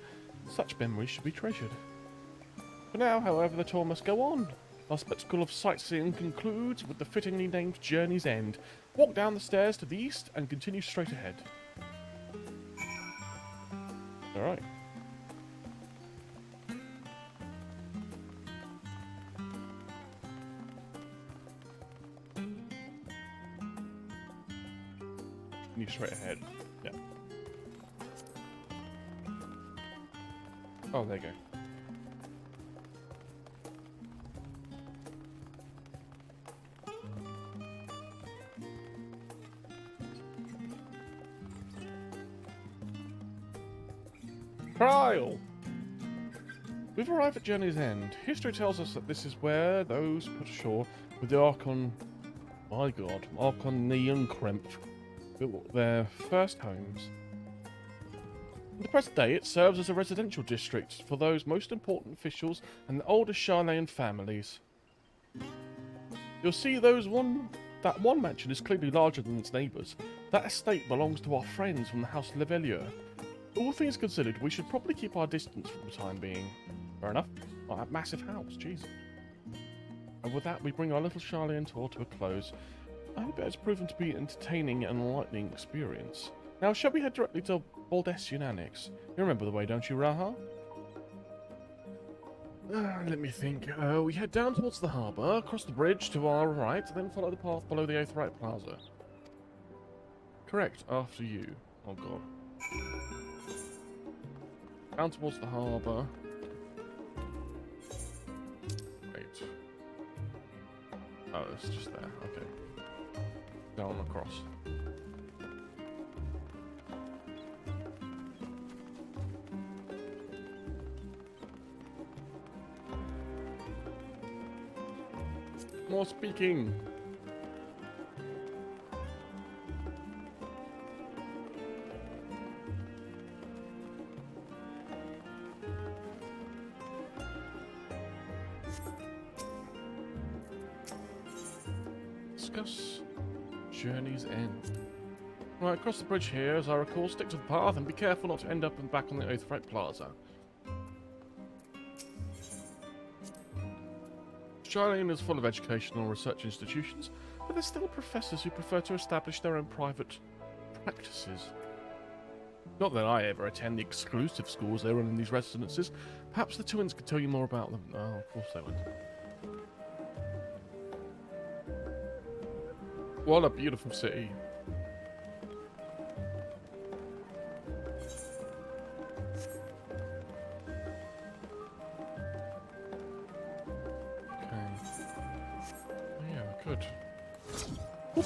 Such memories should be treasured. For now, however, the tour must go on. Our spectacle of sightseeing concludes with the fittingly named Journey's End. Walk down the stairs to the east and continue straight ahead. Alright. Continue straight ahead. Yeah. Oh, there you go. Trial! We've arrived at Journey's End. History tells us that this is where those put ashore with the Archon... My god, Archon Neon Krempf built their first homes. In the present day, it serves as a residential district for those most important officials and the oldest Charlayan families. You'll see that one mansion is clearly larger than its neighbours. That estate belongs to our friends from the House Levelier. All things considered, we should probably keep our distance for the time being. Fair enough. Oh, that massive house, jeez. And with that, we bring our little Charlayan tour to a close. I hope it has proven to be an entertaining and enlightening experience. Now, shall we head directly to Baldessian Annex? You remember the way, don't you, Raha? Let me think. We head down towards the harbour, across the bridge to our right, then follow the path below the Aetherite Plaza. Correct, after you. Oh god. Down towards the harbour. Wait. Oh, it's just there. Okay. Down across. More speaking. Discuss Journey's End. Right, across the bridge here, as I recall, stick to the path and be careful not to end up and back on the Aetherite Plaza. Charlene is full of educational and research institutions, but there's still professors who prefer to establish their own private practices. Not that I ever attend the exclusive schools they run in these residences. Perhaps the twins could tell you more about them. Oh, of course they would. What a beautiful city. Okay. Yeah, good. Oop.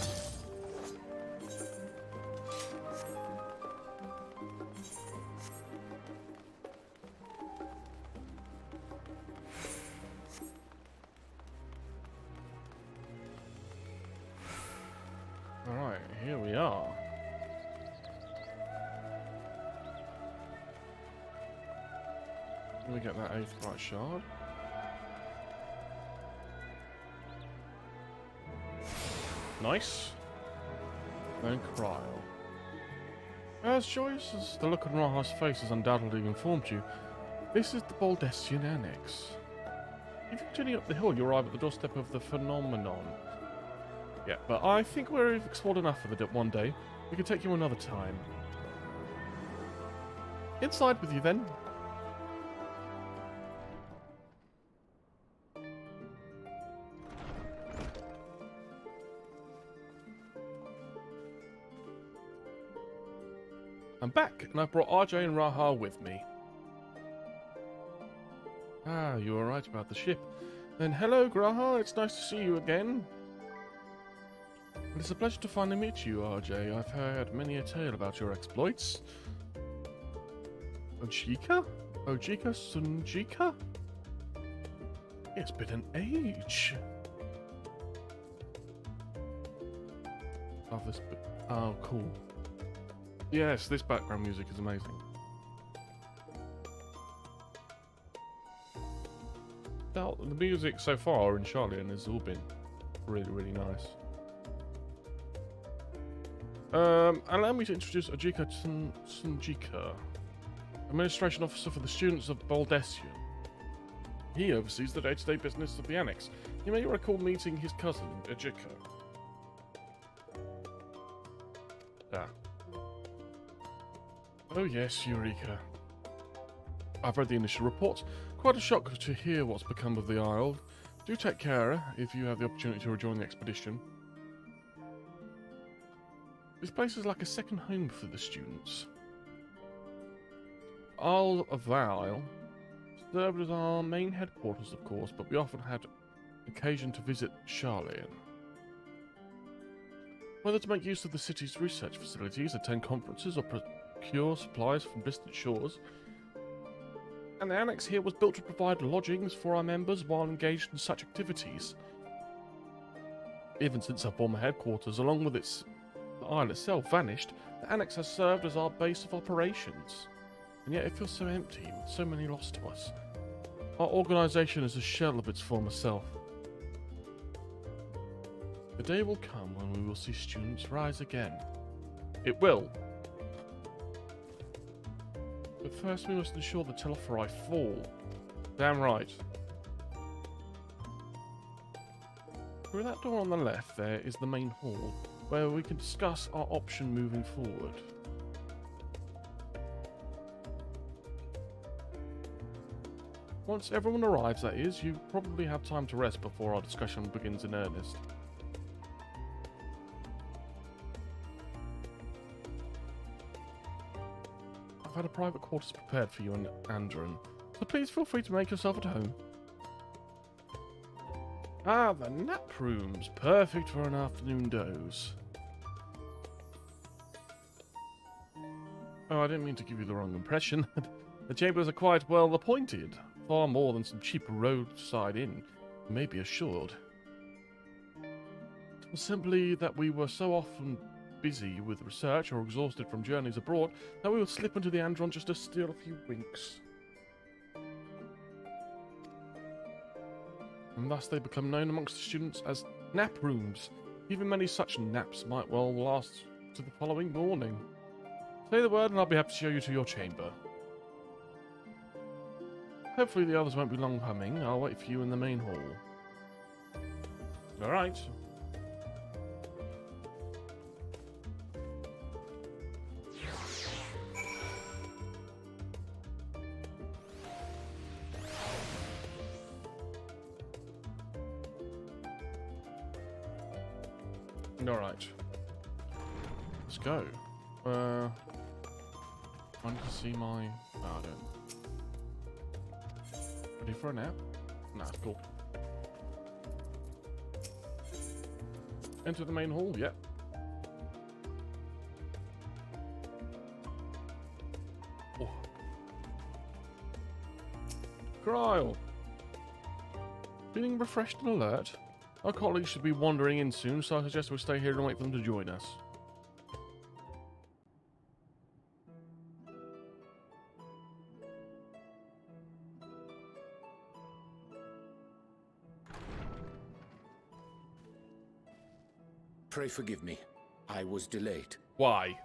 Alright, here we are. Let me get that 8th bright shard. Nice. Then Cryle. As joyous as the look on Raha's face has undoubtedly informed you, this is the Baldessian Annex. If you continue up the hill, you arrive at the doorstep of the phenomenon. Yeah, but I think we've explored enough of it one day. We can take you another time. Inside with you then. I'm back, and I've brought RJ and Raha with me. Ah, you were right about the ship. Then hello, Graha, it's nice to see you again. And it's a pleasure to finally meet you, RJ. I've heard many a tale about your exploits. Ojika? Ojika Sunjika? It's been an age. Love this bit. Oh, cool. Yes, this background music is amazing. Now, the music so far in Charlian has all been really, really nice. Allow me to introduce Ojika Sunjika, Administration Officer for the students of Baldessian. He oversees the day-to-day business of the Annex. You may recall meeting his cousin, Ojika. Ah. Oh yes, Eureka. I've read the initial reports. Quite a shock to hear what's become of the Isle. Do take care if you have the opportunity to rejoin the expedition. This place is like a second home for the students. Isle of the Isle served as our main headquarters, of course, but we often had occasion to visit Charlian. Whether to make use of the city's research facilities, attend conferences, or procure supplies from distant shores. And the annex here was built to provide lodgings for our members while engaged in such activities. Even since our former headquarters, along with the isle itself, vanished, the annex has served as our base of operations. And yet it feels so empty, with so many lost to us. Our organisation is a shell of its former self. The day will come when we will see students rise again. It will. But first we must ensure the Telephori fall. Damn right. Through that door on the left there is the main hall, where we can discuss our option moving forward. Once everyone arrives, that is, you probably have time to rest before our discussion begins in earnest. I've had a private quarters prepared for you and Andron, so please feel free to make yourself at home. Ah, the nap rooms, perfect for an afternoon doze. Oh, I didn't mean to give you the wrong impression. The chambers are quite well appointed, far more than some cheap roadside inn, you may be assured. It was simply that we were so often busy with research or exhausted from journeys abroad that we would slip into the Andron just to steal a few winks. And thus they become known amongst the students as nap rooms. Even many such naps might well last to the following morning. Say the word and I'll be happy to show you to your chamber. Hopefully the others won't be long coming. I'll wait for you in the main hall. All right. All right. Let's go. I need to see my. Oh, I don't. Ready for a nap? Nah, it's cool. Enter the main hall. Yep. Oh. Cryle. Feeling refreshed and alert? Our colleagues should be wandering in soon, so I suggest we stay here and wait for them to join us. Pray forgive me. I was delayed. Why?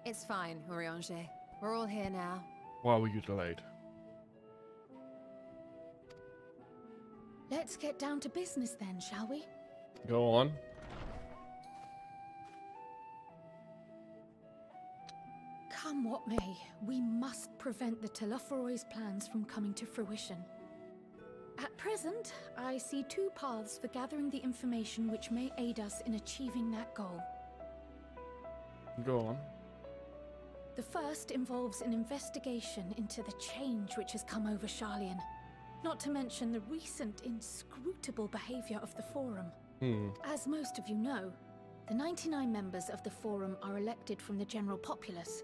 It's fine, Urianger. We're all here now. Why were you delayed? Let's get down to business then, shall we? Go on. Come what may, we must prevent the Telophoroi's plans from coming to fruition. At present, I see two paths for gathering the information which may aid us in achieving that goal. Go on. The first involves an investigation into the change which has come over Sharlayan, not to mention the recent inscrutable behavior of the Forum. As most of you know, the 99 members of the Forum are elected from the general populace.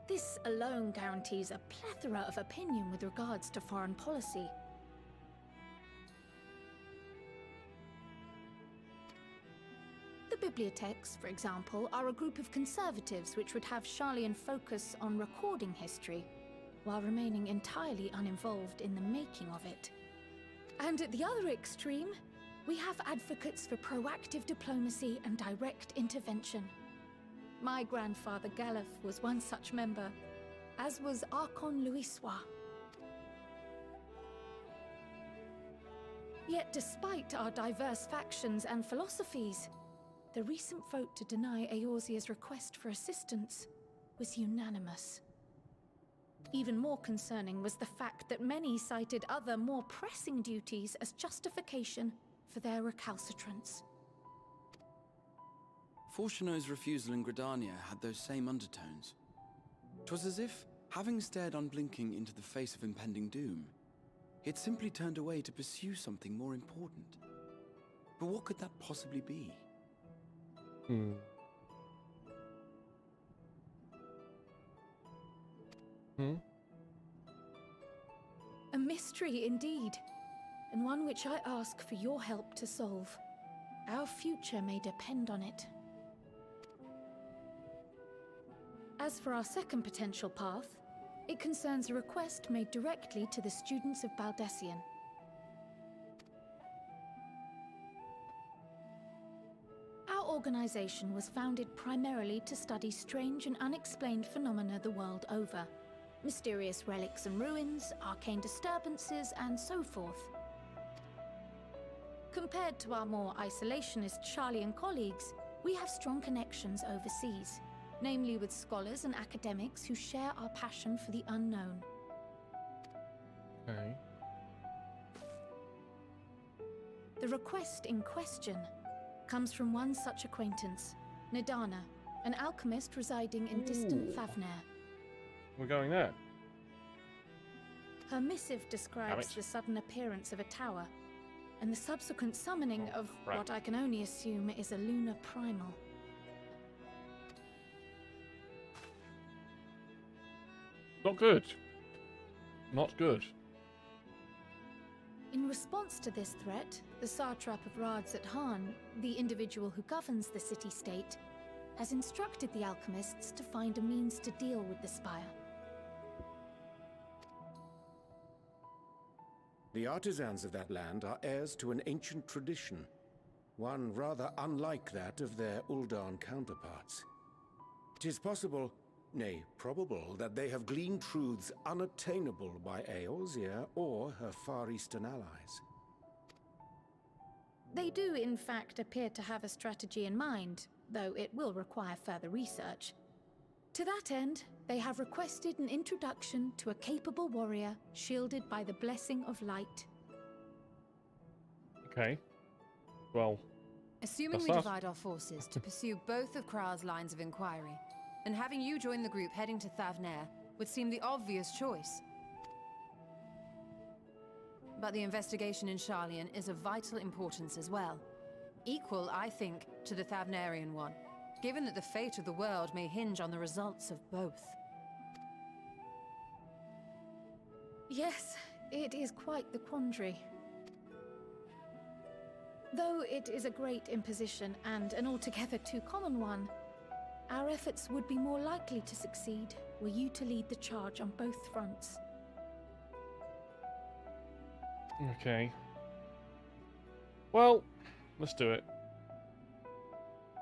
This alone guarantees a plethora of opinion with regards to foreign policy. The Bibliotheques, for example, are a group of conservatives which would have Sharlayan focus on recording history, while remaining entirely uninvolved in the making of it. And at the other extreme, we have advocates for proactive diplomacy and direct intervention. My grandfather Galef was one such member, as was Archon Louisois. Yet despite our diverse factions and philosophies, the recent vote to deny Eorzea's request for assistance was unanimous. Even more concerning was the fact that many cited other, more pressing duties as justification for their recalcitrance. Fortuno's refusal in Gridania had those same undertones. 'Twas as if, having stared unblinking into the face of impending doom, he had simply turned away to pursue something more important. But what could that possibly be? A mystery indeed, and one which I ask for your help to solve. Our future may depend on it. As for our second potential path, it concerns a request made directly to the students of Baldessian. Our organization was founded primarily to study strange and unexplained phenomena the world over. Mysterious relics and ruins, arcane disturbances, and so forth. Compared to our more isolationist Sharlayan colleagues, we have strong connections overseas, namely with scholars and academics who share our passion for the unknown. Okay. The request in question comes from one such acquaintance, Nadana, an alchemist residing in distant Favner. We're going there. Her missive describes the sudden appearance of a tower, and the subsequent summoning of what I can only assume is a lunar primal. Not good. Not good. In response to this threat, the Satrap of Radzat-Han, the individual who governs the city-state, has instructed the alchemists to find a means to deal with the spire. The artisans of that land are heirs to an ancient tradition, one rather unlike that of their Uldan counterparts. It is possible, nay, probable, that they have gleaned truths unattainable by Eorzea or her Far Eastern allies. They do, in fact, appear to have a strategy in mind, though it will require further research. To that end, they have requested an introduction to a capable warrior shielded by the blessing of light. Okay. Well, Assuming we divide our forces to pursue both of Kral's lines of inquiry, and having you join the group heading to Thavnair would seem the obvious choice. But the investigation in Sharlayan is of vital importance as well. Equal, I think, to the Thavnarian one, given that the fate of the world may hinge on the results of both. Yes, it is quite the quandary. Though it is a great imposition and an altogether too common one, our efforts would be more likely to succeed were you to lead the charge on both fronts. okay. Well, let's do it.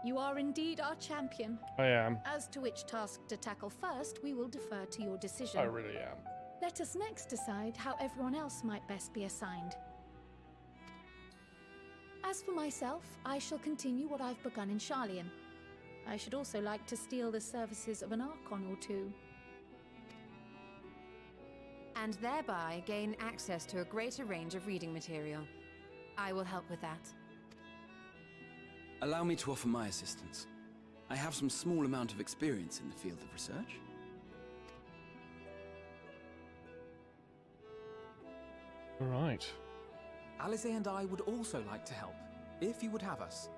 You are indeed our champion. I am. As to which task to tackle first, we will defer to your decision. I really am. Let us next decide how everyone else might best be assigned. As for myself, I shall continue what I've begun in Sharlayan. I should also like to steal the services of an Archon or two. And thereby gain access to a greater range of reading material. I will help with that. Allow me to offer my assistance. I have some small amount of experience in the field of research. All right. Alice and I would also like to help, if you would have us.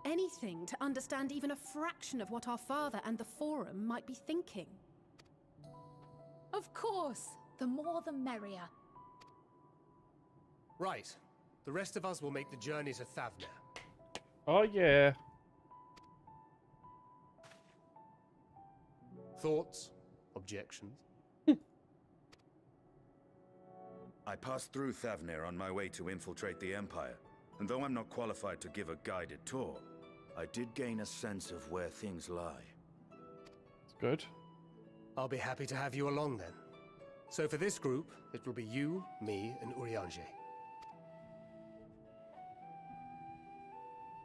Anything to understand even a fraction of what our father and the Forum might be thinking. Of course, the more the merrier. Right. The rest of us will make the journey to Thavnair. Oh, yeah. Thoughts? Objections? I passed through Thavnair on my way to infiltrate the Empire, and though I'm not qualified to give a guided tour, I did gain a sense of where things lie. It's good. I'll be happy to have you along then. So for this group, it will be you, me, and Urianger.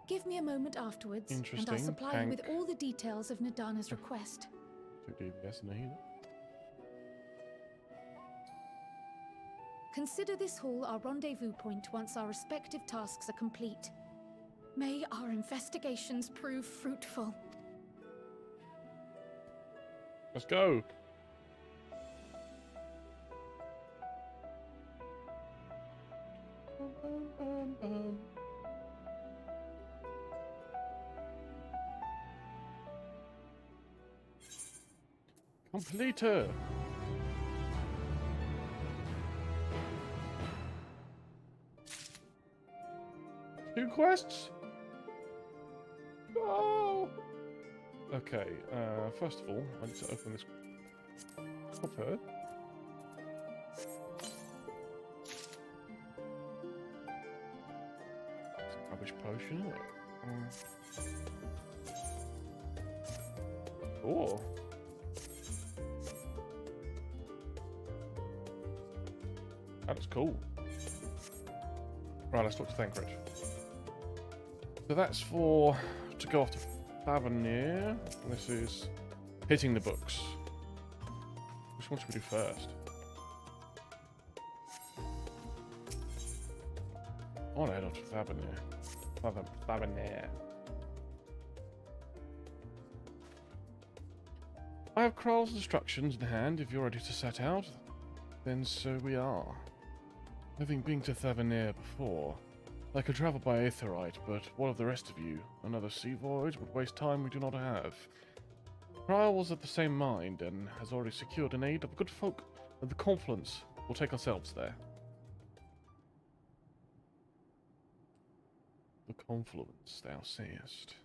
Give me a moment afterwards, and I'll Interesting. supply you with all the details of Nadana's request. 2 DPS and a healer. Consider this hall our rendezvous point once our respective tasks are complete. May our investigations prove fruitful. Let's go. Completer. Two quests? Oh. Okay, first of all, I need to open this copper. Rubbish potion. Oh. That's cool. Right, let's talk to Thancred. So that's for to go off to Thavnair. This is hitting the books. Which one should we do first? I want to head on to Thavnair. Thavnair. I have Kral's instructions in hand. If you're ready to set out, then so we are. Having been to Thavnair before, I could travel by Aetheryte, but what of the rest of you? Another sea voyage would waste time we do not have. Kral was of the same mind, and has already secured an aid of good folk at the Confluence. We'll take ourselves there. The Confluence, thou sayest.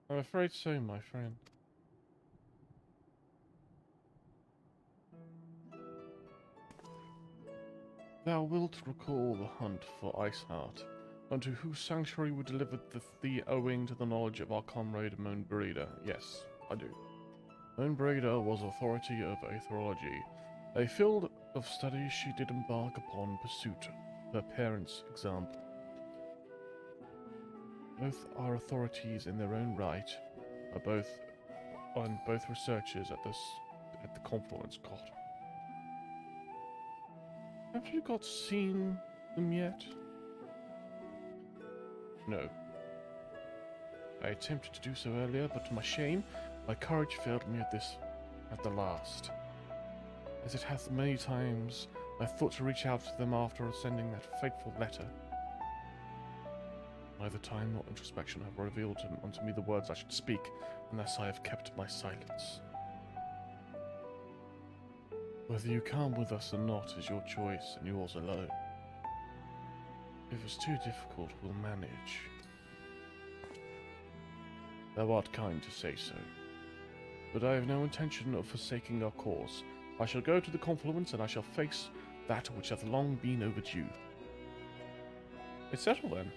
I'm afraid so, my friend. Thou wilt recall the hunt for Iceheart, unto whose sanctuary we delivered thee owing to the knowledge of our comrade Moanbreeder. Yes, I do. Moanbreeder was authority over aetherology, a field of study, she did embark upon pursuit of her parents' example. Both are authorities in their own right, both researchers at the Confluence. God, have you seen them yet? No. I attempted to do so earlier, but to my shame, my courage failed me at the last. As it hath many times, I thought to reach out to them after sending that fateful letter. Neither time nor introspection have revealed unto me the words I should speak, unless I have kept my silence. Whether you come with us or not is your choice and yours alone. If it's too difficult, we'll manage. Thou art kind to say so, but I have no intention of forsaking our cause. I shall go to the Confluence, and I shall face that which hath long been overdue. It's settled then.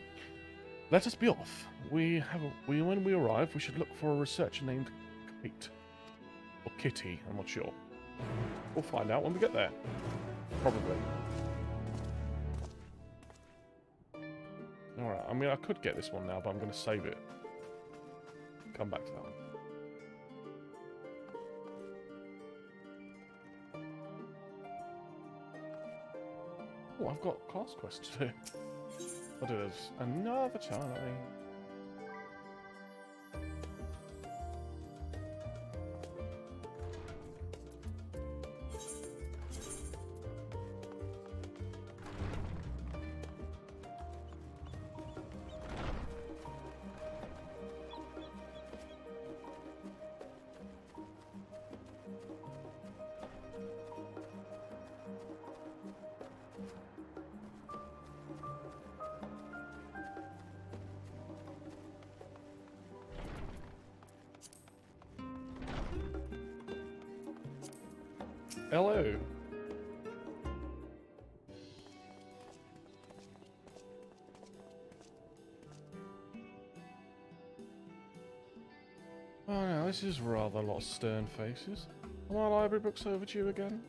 Let us be off. When we arrive, we should look for a researcher named Kate. Or Kitty, I'm not sure. We'll find out when we get there. Probably. Alright, I mean, I could get this one now, but I'm going to save it. Come back to that one. Oh, I've got class quests to do. I'll do this another time. Hello. Oh, now this is rather a lot of stern faces. Are my library books overdue again?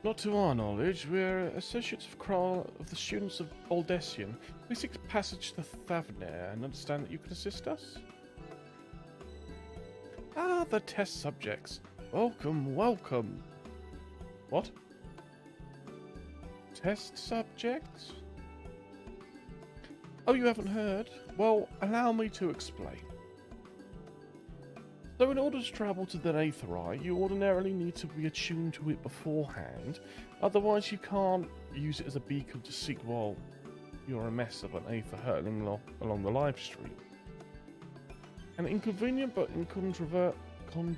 Not to our knowledge. We're associates of the students of Baldessian. We seek passage to Thavnair and understand that you can assist us. Ah, the test subjects. Welcome, welcome. What? Test subjects? Oh, you haven't heard? Well, allow me to explain. So in order to travel to the Aetherai, you ordinarily need to be attuned to it beforehand. Otherwise, you can't use it as a beacon to seek while you're a mess of an Aether hurtling along the live stream. An inconvenient but incontrovertible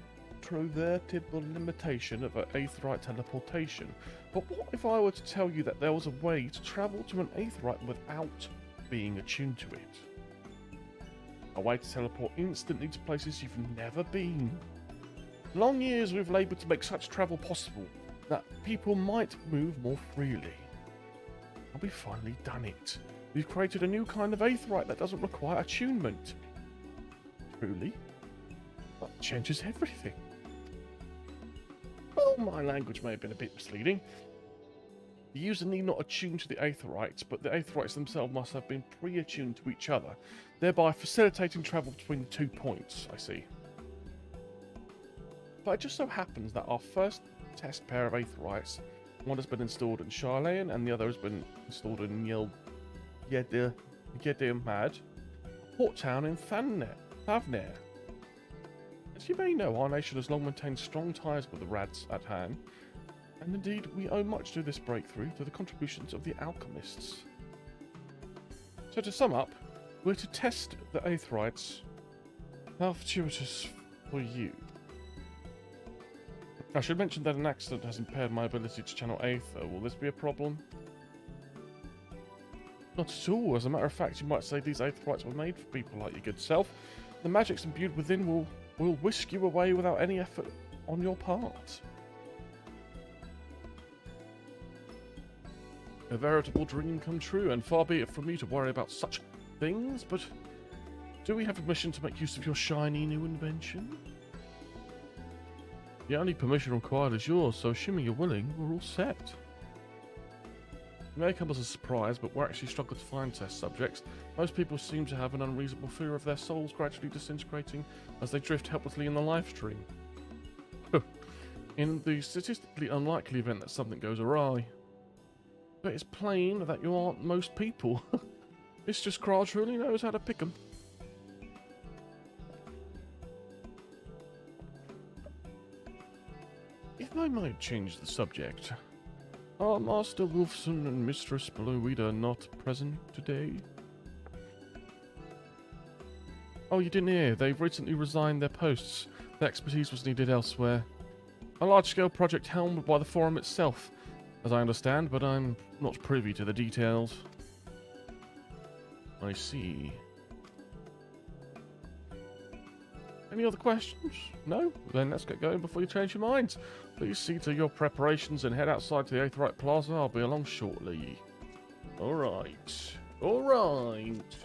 limitation of an Aetherite teleportation. But what if I were to tell you that there was a way to travel to an Aetherite without being attuned to it? A way to teleport instantly to places you've never been. Long years we've laboured to make such travel possible that people might move more freely. And we've finally done it. We've created a new kind of Aetherite that doesn't require attunement. Truly? That changes everything. Well, my language may have been a bit misleading. The user need not attune to the Aetherites, but the Aetherites themselves must have been pre-attuned to each other, thereby facilitating travel between the 2 points, I see. But it just so happens that our first test pair of Aetherites, one has been installed in Charlayan and the other has been installed in Yedimad, a port town in Thavnair. As you may know, our nation has long maintained strong ties with the Rads at hand, and indeed we owe much to this breakthrough to the contributions of the alchemists. So to sum up, we're to test the Aetherites. How fortuitous for you. I should mention that an accident has impaired my ability to channel Aether. Will this be a problem? Not at all. As a matter of fact, you might say these Aetherites were made for people like your good self. The magics imbued within will whisk you away without any effort on your part. A veritable dream come true, and far be it from me to worry about such things, but do we have permission to make use of your shiny new invention? The only permission required is yours, so assuming you're willing, we're all set. It may come as a surprise, but we're actually struggling to find test subjects. Most people seem to have an unreasonable fear of their souls gradually disintegrating as they drift helplessly in the live stream. In the statistically unlikely event that something goes awry. But it's plain that you aren't most people. It's just Kral truly knows how to pick 'em. If I might change the subject, are Master Wolfson and Mistress Blueweed not present today? Oh, you didn't hear. They've recently resigned their posts. Their expertise was needed elsewhere. A large-scale project helmed by the Forum itself, as I understand, but I'm not privy to the details. I see. Any other questions? No? Then let's get going before you change your minds. Please see to your preparations and head outside to the Aetheryte Plaza. I'll be along shortly. Alright. Alright.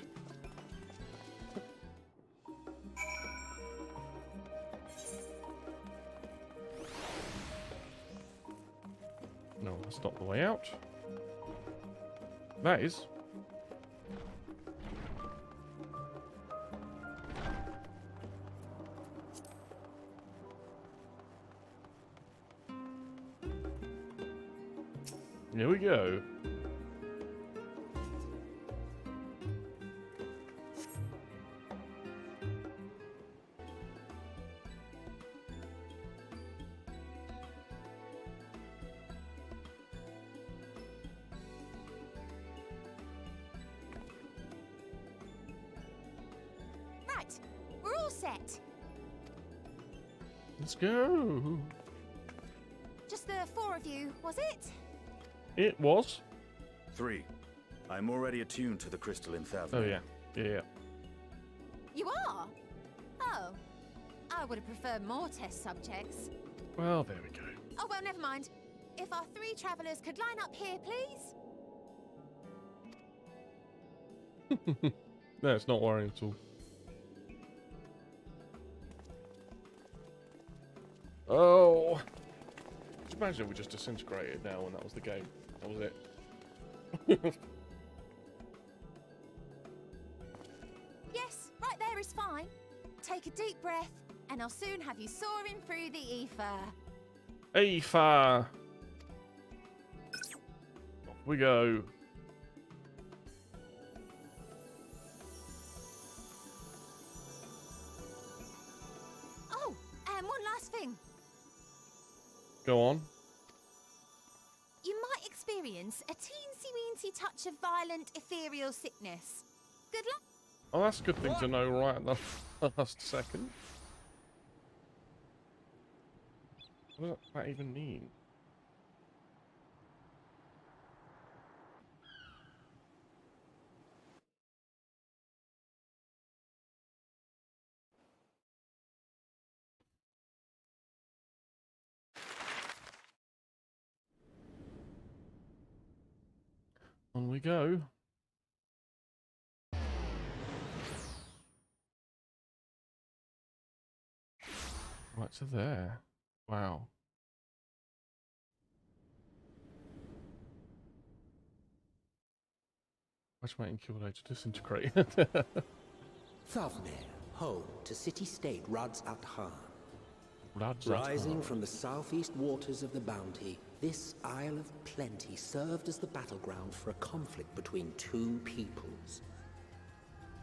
No, that's not the way out. That is. Here we go. Right, we're all set. Let's go. Just the four of you, was it? It was. 3. I'm already attuned to the crystal in Thavner. Oh, yeah. Yeah. You are? Oh. I would have preferred more test subjects. Well, there we go. Oh, well, never mind. If our 3 travelers could line up here, please. No, it's not worrying at all. Oh. Just imagine if we just disintegrated now and that was the game. That was it. Yes, right there is fine. Take a deep breath, and I'll soon have you soaring through the ether. Aoife! Off we go. Oh, and one last thing. Go on. You might experience a teensy-weensy touch of violent ethereal sickness. Good luck. Oh, that's a good thing to know right at the last second. What does that even mean? On we go. Right to there. Wow. Watch my incubator disintegrate. Thavner, home to city-state Rads at Han. Rising from the southeast waters of the Bounty, this Isle of Plenty served as the battleground for a conflict between 2 peoples.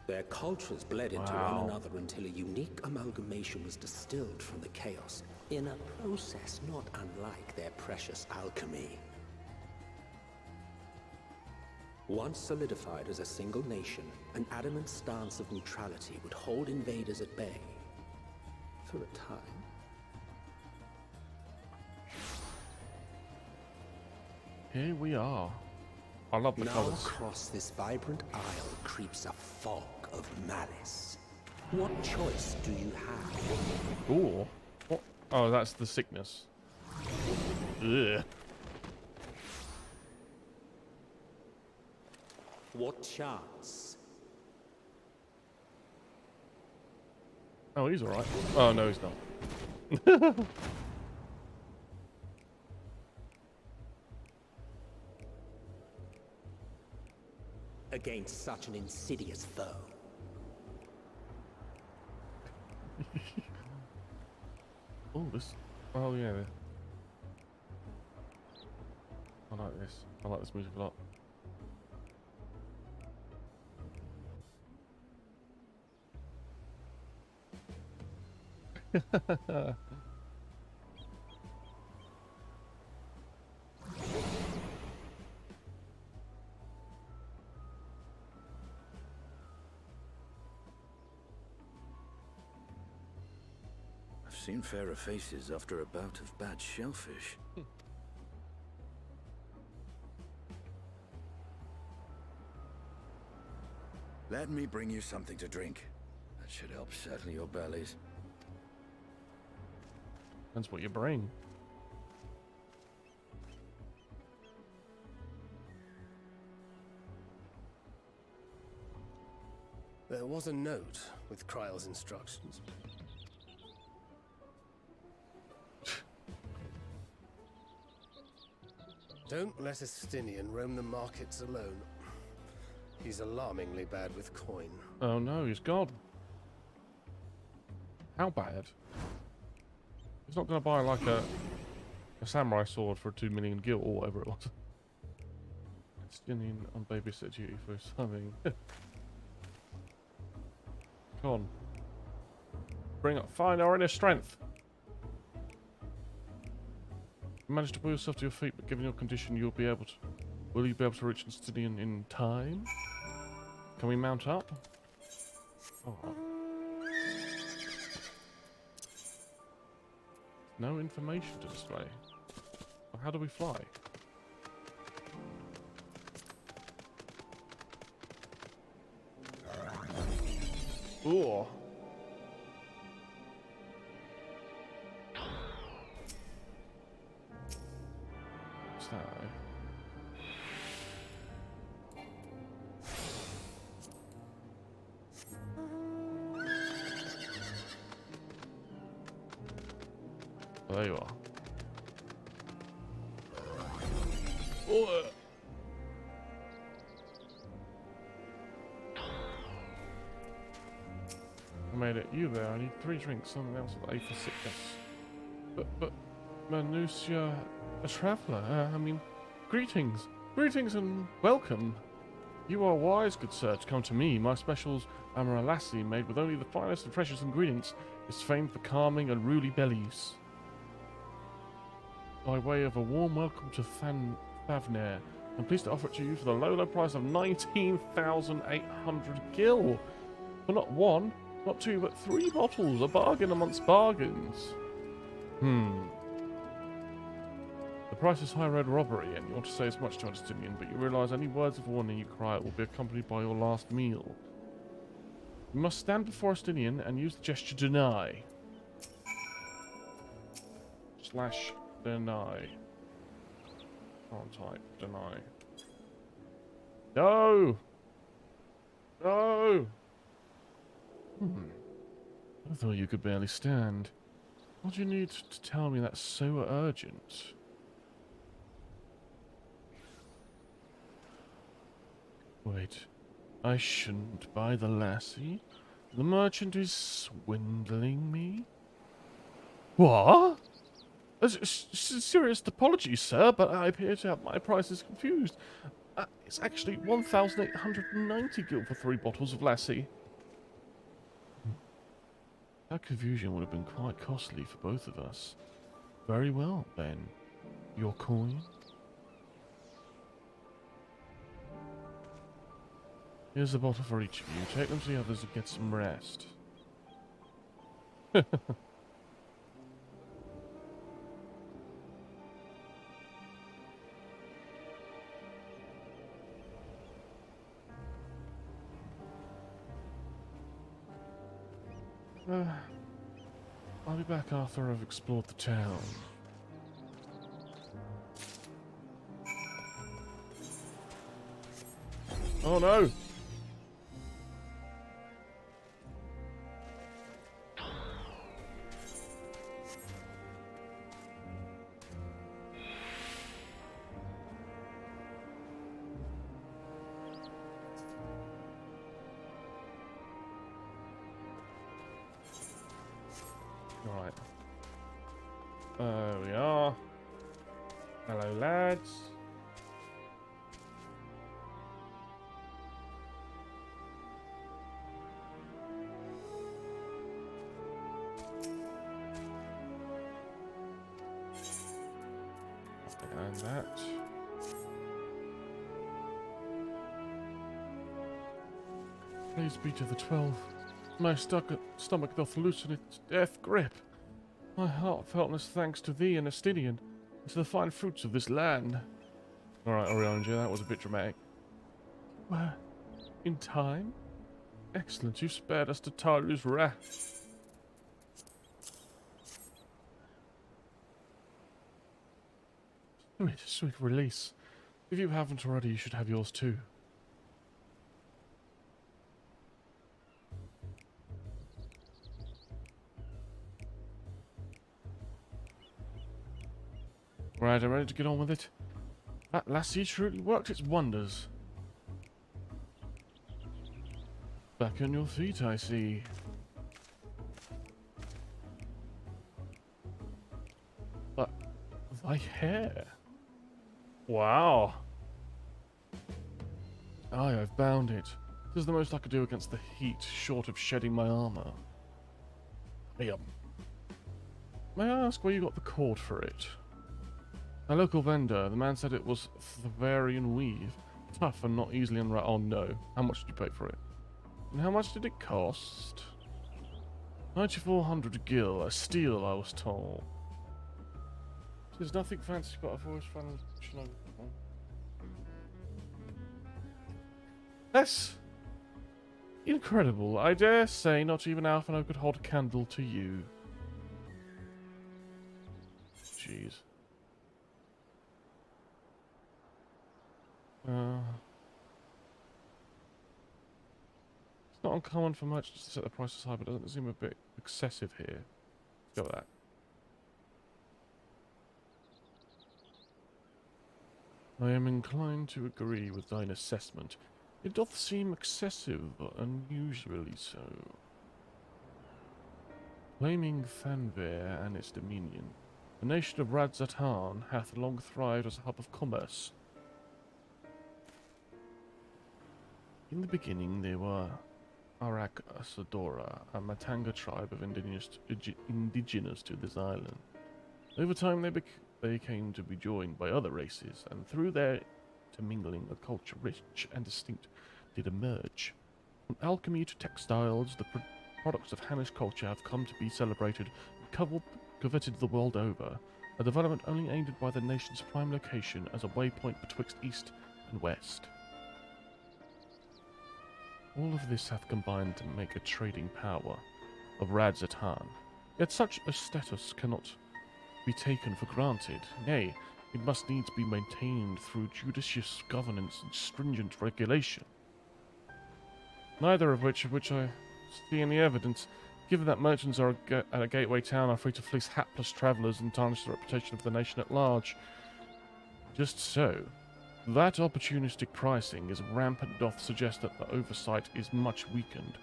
Their cultures bled into one another until a unique amalgamation was distilled from the chaos, in a process not unlike their precious alchemy. Once solidified as a single nation, an adamant stance of neutrality would hold invaders at bay for a time. Here we are. I love the now colours. Across this vibrant isle creeps a fog of malice. What choice do you have? Ooh. What? Oh, that's the sickness. Ugh. What chance? Oh, he's alright. Oh, no, he's not. against such an insidious foe. Oh, this. Oh, yeah. I like this. I like this music a lot. I've seen fairer faces after a bout of bad shellfish. Let me bring you something to drink. That should help settle your bellies. That's what you bring. There was a note with Kryle's instructions. Don't let Estinian roam the markets alone. He's alarmingly bad with coin. Oh no, he's gone. How bad? He's not going to buy like a samurai sword for 2 million gil or whatever it was. Estinian on babysit duty for something. Come on. Bring up. Find our inner strength. You managed to pull yourself to your feet, but given your condition, you'll be able to. Will you be able to reach Estinian in time? Can we mount up? Oh. No information to display. How do we fly? Ooh. What's that? Oh, there you are. Oh. I made it. You there. I need 3 drinks. Something else with A for sickness. But, Manusia, a traveller. I mean, greetings. Greetings and welcome. You are wise, good sir, to come to me. My specials are a lassie made with only the finest and freshest ingredients. It's famed for calming unruly bellies. By way of a warm welcome to Thavnair, I'm pleased to offer it to you for the low price of 19,800 gil. For not 1, not 2, but 3 bottles. A bargain amongst bargains. The price is high road robbery, and you want to say as much to Estinian, but you realise any words of warning you cry out will be accompanied by your last meal. You must stand before Estinian and use the gesture deny. / deny. Can't type deny. No! No! I thought you could barely stand. What do you need to tell me that's so urgent? Wait, I shouldn't buy the lassie? The merchant is swindling me? What? Serious apologies, sir, but I appear to have my prices confused. It's actually 1,890 gil for 3 bottles of lassie. That confusion would have been quite costly for both of us. Very well, then. Your coin? Here's a bottle for each of you. Take them to the others and get some rest. I'll be back after I've explored the town. Oh no! Alright. There we are. Hello, lads. And that. Praise be to the 12. My stomach doth loosen its death grip. My heartfeltness thanks to thee and Estinian, and to the fine fruits of this land. Alright, Orionja, that was a bit dramatic. Well, in time? Excellent, you spared us to Taru's wrath. Sweet, sweet release. If you haven't already, you should have yours too. Right, I'm ready to get on with it. That lassie truly worked its wonders. Back on your feet, I see. But thy hair. Wow. Aye, I've bound it. This is the most I could do against the heat, short of shedding my armor. May I ask where you got the cord for it? A local vendor. The man said it was Thavarian weave. Tough and not easily unwrapped. Oh no. How much did you pay for it? And how much did it cost? 9,400 gil. A steal, I was told. There's nothing fancy, but I've always found... That's incredible. I dare say not even Alphino could hold a candle to you. Jeez. It's not uncommon for merchants to set the prices high, but it doesn't seem a bit excessive here. Let's go with that. I am inclined to agree with thine assessment. It doth seem excessive, but unusually so. Claiming Thanver and its dominion, the nation of Radzatan hath long thrived as a hub of commerce. In the beginning, there were Arak Asadora, a Matanga tribe of indigenous to this island. Over time, they came to be joined by other races, and through their intermingling, a culture rich and distinct did emerge. From alchemy to textiles, the products of Hanish culture have come to be celebrated and coveted the world over, a development only aided by the nation's prime location as a waypoint betwixt east and west. All of this hath combined to make a trading power of Radzatan. Yet such a status cannot be taken for granted. Nay, it must needs be maintained through judicious governance and stringent regulation. Neither of which I see any evidence, given that merchants at a gateway town are free to fleece hapless travellers and tarnish the reputation of the nation at large. Just so. That opportunistic pricing is rampant doth suggest that the oversight is much weakened,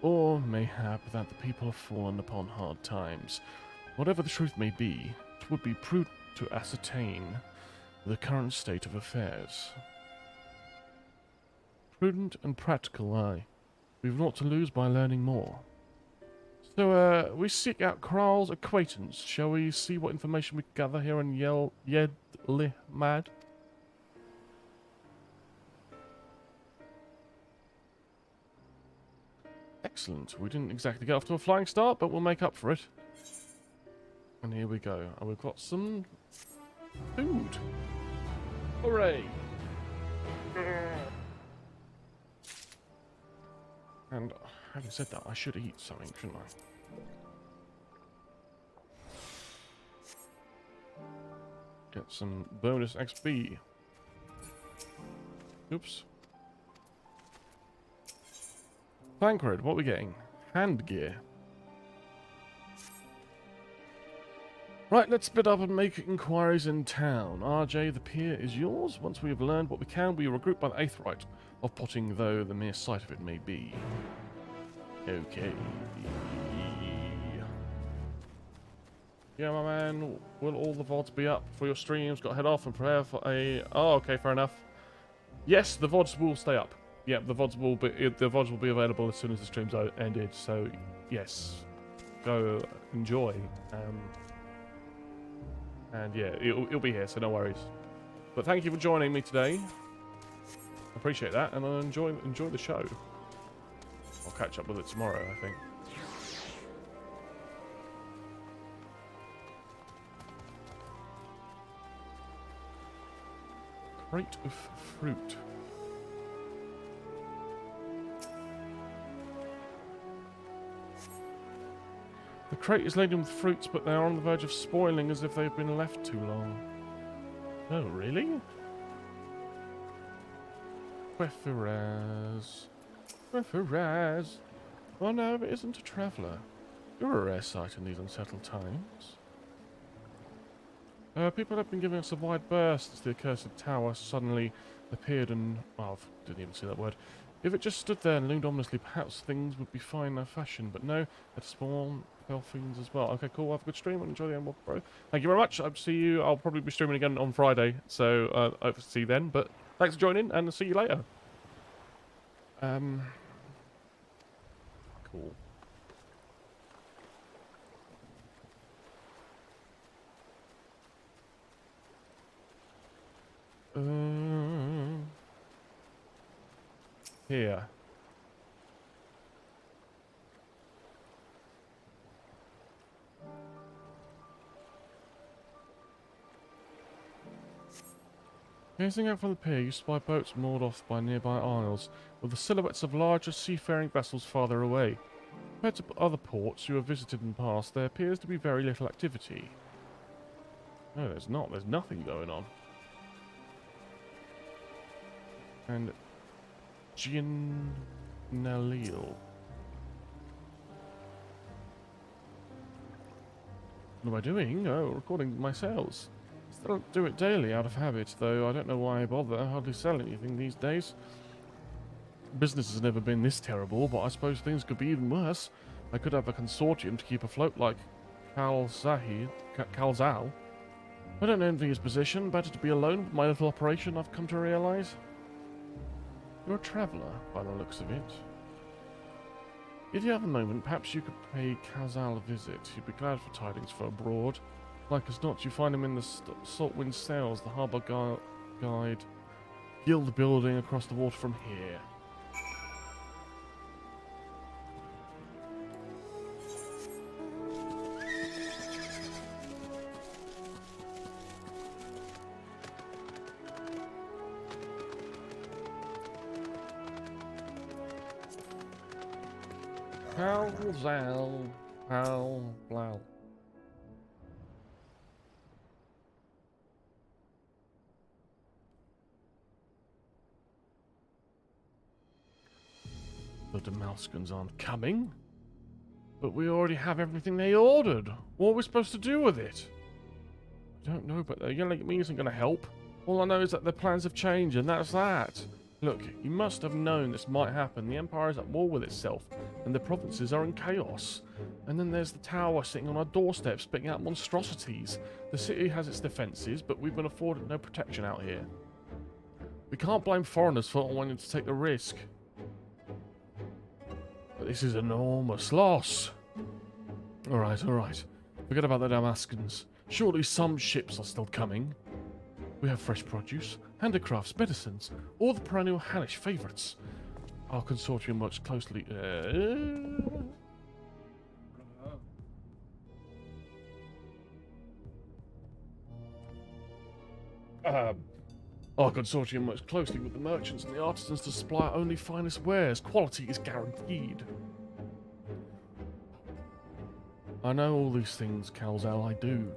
or mayhap that the people have fallen upon hard times. Whatever the truth may be, it would be prudent to ascertain the current state of affairs. Prudent and practical, aye. We've naught to lose by learning more. So, we seek out Kral's acquaintance. Shall we see what information we can gather here in Yedlihmad? Excellent. We didn't exactly get off to a flying start, but we'll make up for it. And here we go. And we've got some food. Hooray! And having said that, I should eat something, shouldn't I? Get some bonus XP. Oops. Thancred, what are we getting? Hand gear. Right, let's split up and make inquiries in town. RJ, the pier is yours. Once we have learned what we can, we regroup by the 8th rite of potting, though the mere sight of it may be. Okay. Yeah, my man. Will all the VODs be up for your streams? Got to head off and prepare for a... Oh, okay, fair enough. Yes, the VODs will stay up. Yeah, the VODs will be available as soon as the stream's ended. So, yes, go enjoy. And yeah, it'll be here, so no worries. But thank you for joining me today. Appreciate that, and I'll enjoy the show. I'll catch up with it tomorrow, I think. Crate of fruit. The crate is laden with fruits, but they are on the verge of spoiling as if they've been left too long. Oh, really? Quefferaz. Quefferaz. Oh no, it isn't a traveller. You're a rare sight in these unsettled times. People have been giving us a wide berth since the accursed tower suddenly appeared and... Oh, I didn't even see that word. If it just stood there and loomed ominously, perhaps things would be fine in their fashion, but no, it spawned fell fiends as well. Okay, cool, have a good stream and enjoy the Endwalker, bro. Thank you very much. I'll see you. I'll probably be streaming again on Friday, so I'll see you then, but thanks for joining, and I'll see you later. Cool. Here. Gazing out from the pier, you spy boats moored off by nearby isles, with the silhouettes of larger seafaring vessels farther away. Compared to other ports you have visited in the past, there appears to be very little activity. No, there's not. There's nothing going on. And Giannalil. What am I doing? Oh, recording my sales. Still do it daily out of habit, though I don't know why I bother. I hardly sell anything these days. Business has never been this terrible, but I suppose things could be even worse. I could have a consortium to keep afloat like Calzal. I don't envy his position. Better to be alone with my little operation, I've come to realise. You're a traveller, by the looks of it. If you have a moment, perhaps you could pay Calzal a visit. He'd be glad for tidings for abroad. Like as not, you find him in the Saltwind Sails, the harbour guide guild building across the water from here. Calzal, Calzal. The Damascans aren't coming. But we already have everything they ordered. What are we supposed to do with it? I don't know, but yelling at me isn't going to help. All I know is that their plans have changed, and that's that. Look, you must have known this might happen. The Empire is at war with itself, and the provinces are in chaos. And then there's the tower sitting on our doorstep, spitting out monstrosities. The city has its defences, but we've been afforded no protection out here. We can't blame foreigners for not wanting to take the risk. But this is an enormous loss. Alright, alright. Forget about the Damascans. Surely some ships are still coming. We have fresh produce, handicrafts, medicines, all the perennial Hannish favourites. Our consortium works closely... Our consortium works closely with the merchants and the artisans to supply only finest wares. Quality is guaranteed. I know all these things, Calzal, I do.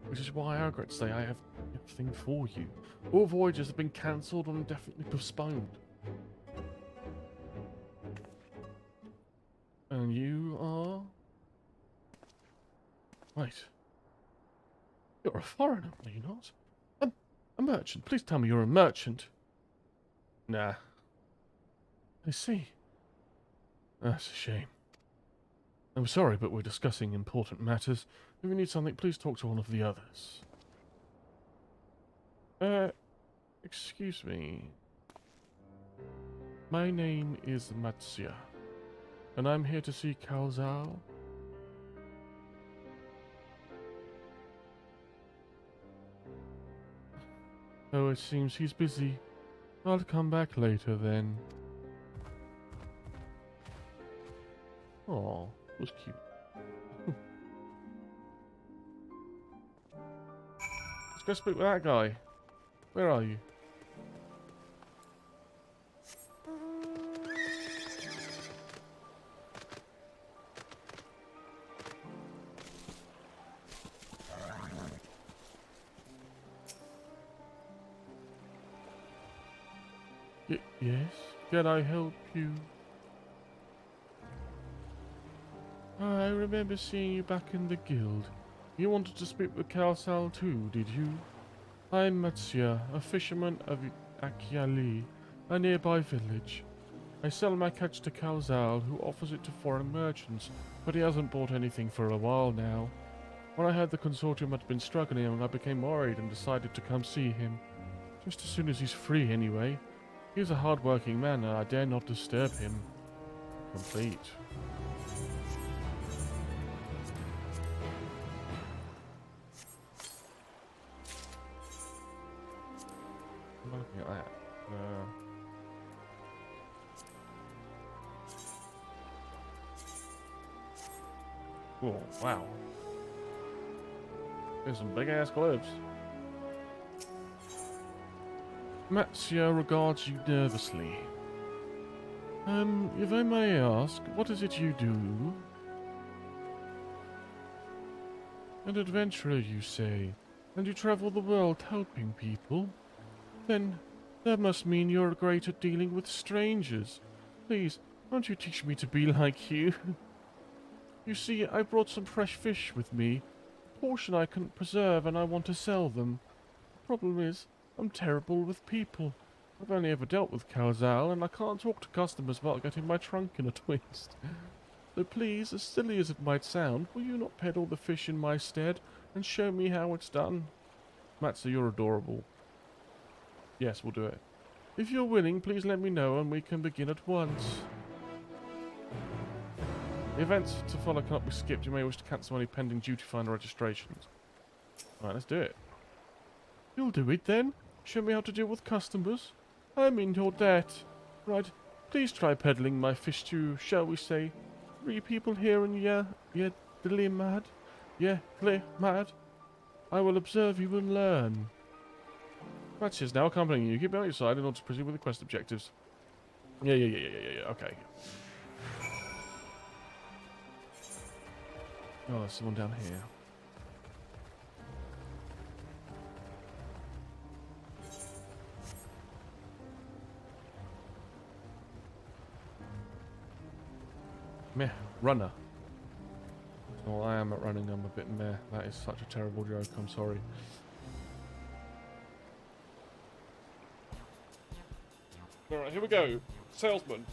Which is why I regret to say I have nothing for you. All voyages have been cancelled or indefinitely postponed. And you are... Wait. You're a foreigner, are you not? A merchant. Please tell me you're a merchant. Nah. I see. That's a shame. I'm sorry, but we're discussing important matters. If you need something, please talk to one of the others. Excuse me. My name is Matsuya, and I'm here to see Kalzao. Oh, it seems he's busy. I'll come back later then. Aw, that was cute. Let's go speak with that guy. Where are you? Yes? Can I help you? I remember seeing you back in the guild. You wanted to speak with Kalsal too, did you? I'm Matsuya, a fisherman of Akiali, a nearby village. I sell my catch to Kalzal, who offers it to foreign merchants, but he hasn't bought anything for a while now. When I heard the consortium had been struggling, I became worried and decided to come see him. Just as soon as he's free, anyway. He's a hard-working man, and I dare not disturb him. Complete. I'm looking at that. Oh, wow. There's some big-ass gloves. Matsuya regards you nervously. If I may ask, what is it you do? An adventurer, you say, and you travel the world helping people? Then that must mean you're great at dealing with strangers. Please, won't you teach me to be like you? You see, I brought some fresh fish with me. A portion I couldn't preserve and I want to sell them. The problem is, I'm terrible with people. I've only ever dealt with Kalzal, and I can't talk to customers without getting my trunk in a twist. So please, as silly as it might sound, will you not peddle the fish in my stead and show me how it's done? Matsu, you're adorable. Yes, we'll do it. If you're willing, please let me know and we can begin at once. The events to follow cannot be skipped. You may wish to cancel any pending duty finder registrations. Alright, let's do it. You'll do it then? Show me how to deal with customers? I'm in your debt. Right, please try peddling my fish to, shall we say, 3 people here in Glimad. Yeah, Glimad. I will observe you and learn. Match is now accompanying you. Keep me on your side in order to proceed with the quest objectives. Yeah, okay. Oh, there's someone down here. Meh, runner. Well, I am at running, I'm a bit meh. That is such a terrible joke, I'm sorry. Alright, here we go. Salesman.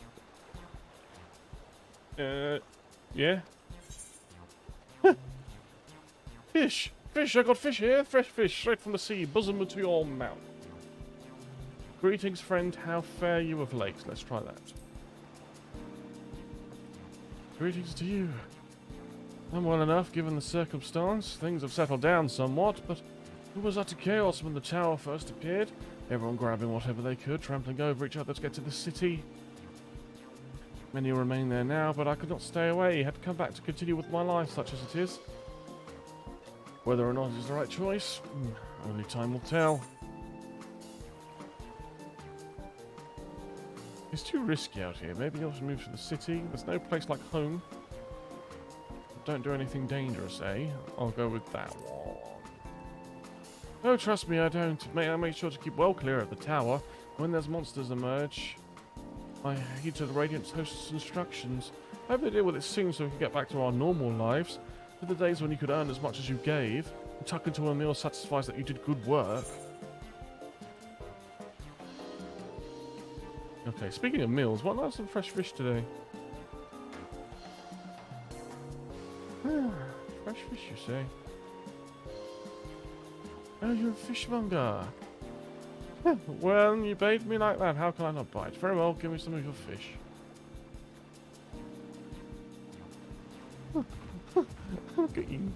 Yeah? Fish! Fish! I got fish here! Fresh fish, straight from the sea, bosom to your mouth. Greetings, friend. How fare you of late? Let's try that. Greetings to you. I'm well enough, given the circumstance. Things have settled down somewhat, but it was utter chaos when the tower first appeared. Everyone grabbing whatever they could, trampling over each other to get to the city. Many remain there now, but I could not stay away. Had to come back to continue with my life, such as it is. Whether or not it is the right choice, only time will tell. It's too risky out here. Maybe I'll move to the city. There's no place like home. Don't do anything dangerous, eh? I'll go with that one. No, trust me, I don't. I make sure to keep well clear of the tower. When there's monsters emerge, I heed to the Radiant host's instructions. I hope they deal with it soon so we can get back to our normal lives. To the days when you could earn as much as you gave, and tuck into a meal satisfies that you did good work. Okay, speaking of meals, why not have some fresh fish today? Fresh fish, you say? Oh, you're a fishmonger. Well, you bait me like that. How can I not bite? Very well, give me some of your fish. Look at you.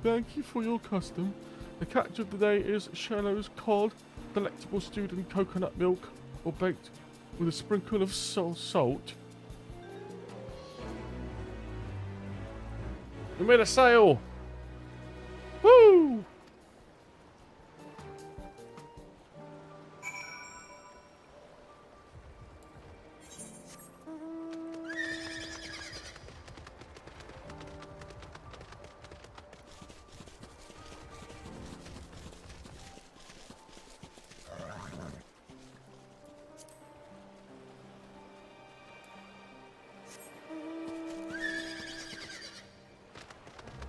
Thank you for your custom. The catch of the day is shallows, cod, delectable stewed in coconut milk, or baked with a sprinkle of salt. We made a sail! Woo!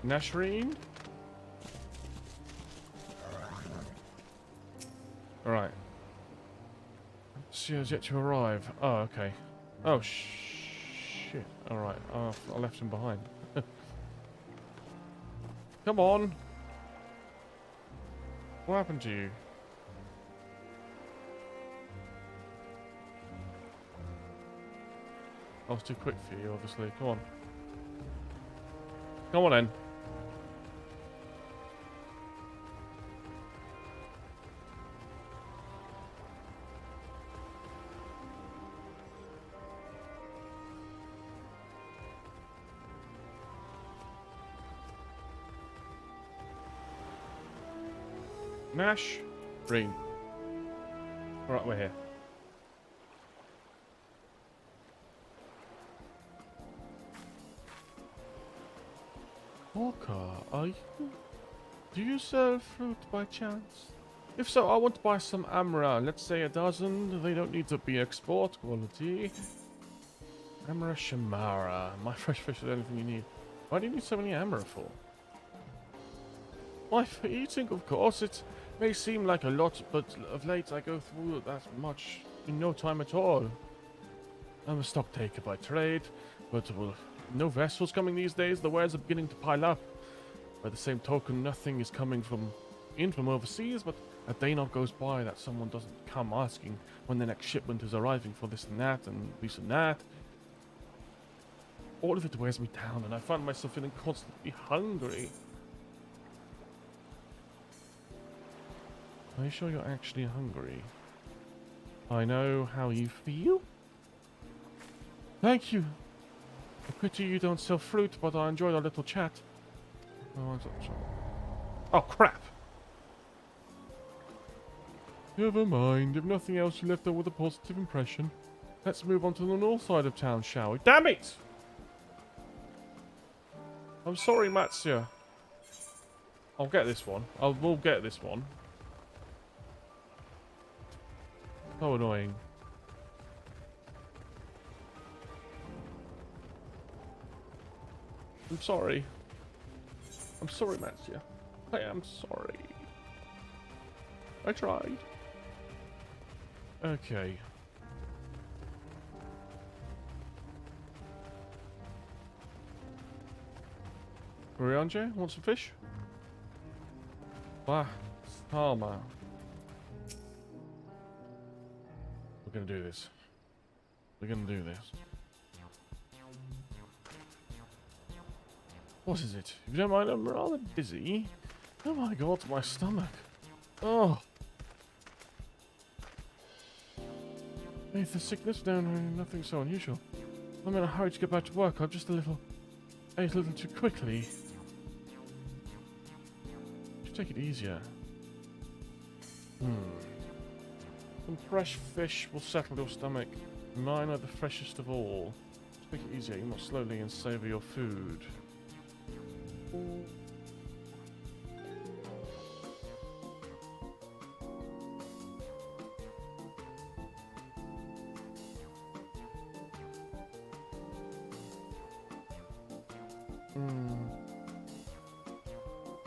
Nashreen? Alright. She has yet to arrive. Oh, okay. Oh, shit. Alright. Oh, I left him behind. Come on. What happened to you? I was too quick for you, obviously. Come on. Come on then. Nash, green. Alright, we're here. Walker, are you? Do you sell fruit by chance? If so, I want to buy some Amra. Let's say a dozen. They don't need to be export quality. Amra Shamara. My fresh fish is anything you need. Why do you need so many Amra for? Why, for eating, of course. It may seem like a lot, but of late I go through that much in no time at all. I'm a stock taker by trade, but well, no vessels coming these days. The wares are beginning to pile up. By the same token, nothing is coming from overseas, but a day not goes by that someone doesn't come asking when the next shipment is arriving for this and that and this and that. All of it wears me down, and I find myself feeling constantly hungry. Are you sure you're actually hungry? I know how you feel. Thank you. A pity you don't sell fruit, but I enjoyed our little chat. Oh, crap. Never mind. If nothing else, you left her with a positive impression. Let's move on to the north side of town, shall we? Damn it! I'm sorry, Matsuya. I'll get this one. We'll get this one. So annoying. I'm sorry. I'm sorry, Matsuya. I am sorry. I tried. Okay. Rianje, want some fish? Bah, Salma. We're gonna do this. We're gonna do this. What is it? If you don't mind, I'm rather busy. Oh my god, my stomach. Oh. Hey, the sickness? No, nothing so unusual. I'm in a hurry to get back to work. I'm just ate a little too quickly. Just take it easier. Some fresh fish will settle your stomach. Mine are the freshest of all. Just take it easier. You must slowly and savor your food.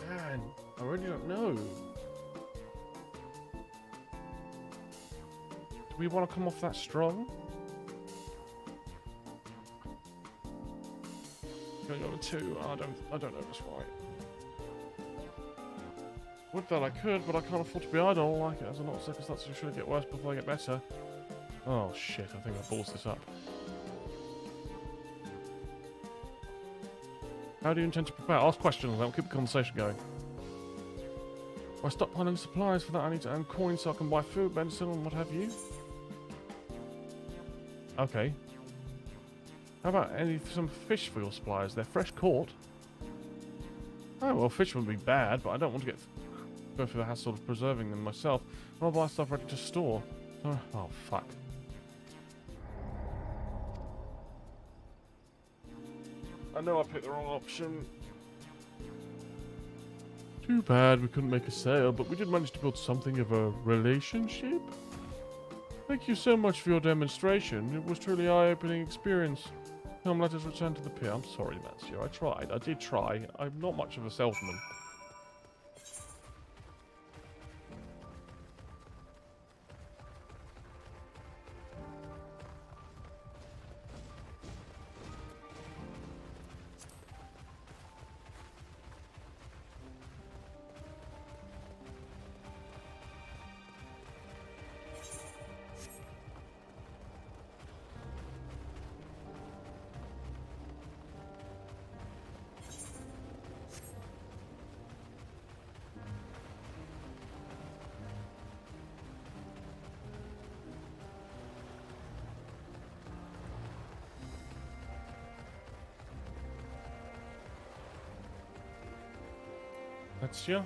Man, I really don't know. Do we want to come off that strong? number 2. I don't know this right. Would that I could, but I can't afford to be idle. Like it as an odd circumstance, should get worse before I get better. Oh shit! I think I balls this up. How do you intend to prepare? Ask questions. I'll keep the conversation going. I stockpiling supplies. For that, I need to earn coins so I can buy food, medicine, and what have you. Okay. How about some fish for your supplies? They're fresh caught. Oh well, fish wouldn't be bad, but I don't want to go through the hassle of preserving them myself. I'll buy stuff ready to store. Oh fuck. I know I picked the wrong option. Too bad we couldn't make a sale, but we did manage to build something of a relationship. Thank you so much for your demonstration. It was truly an eye-opening experience. Come, let us return to the pier. I'm sorry, Matthew. I tried. I did try. I'm not much of a salesman. That's you.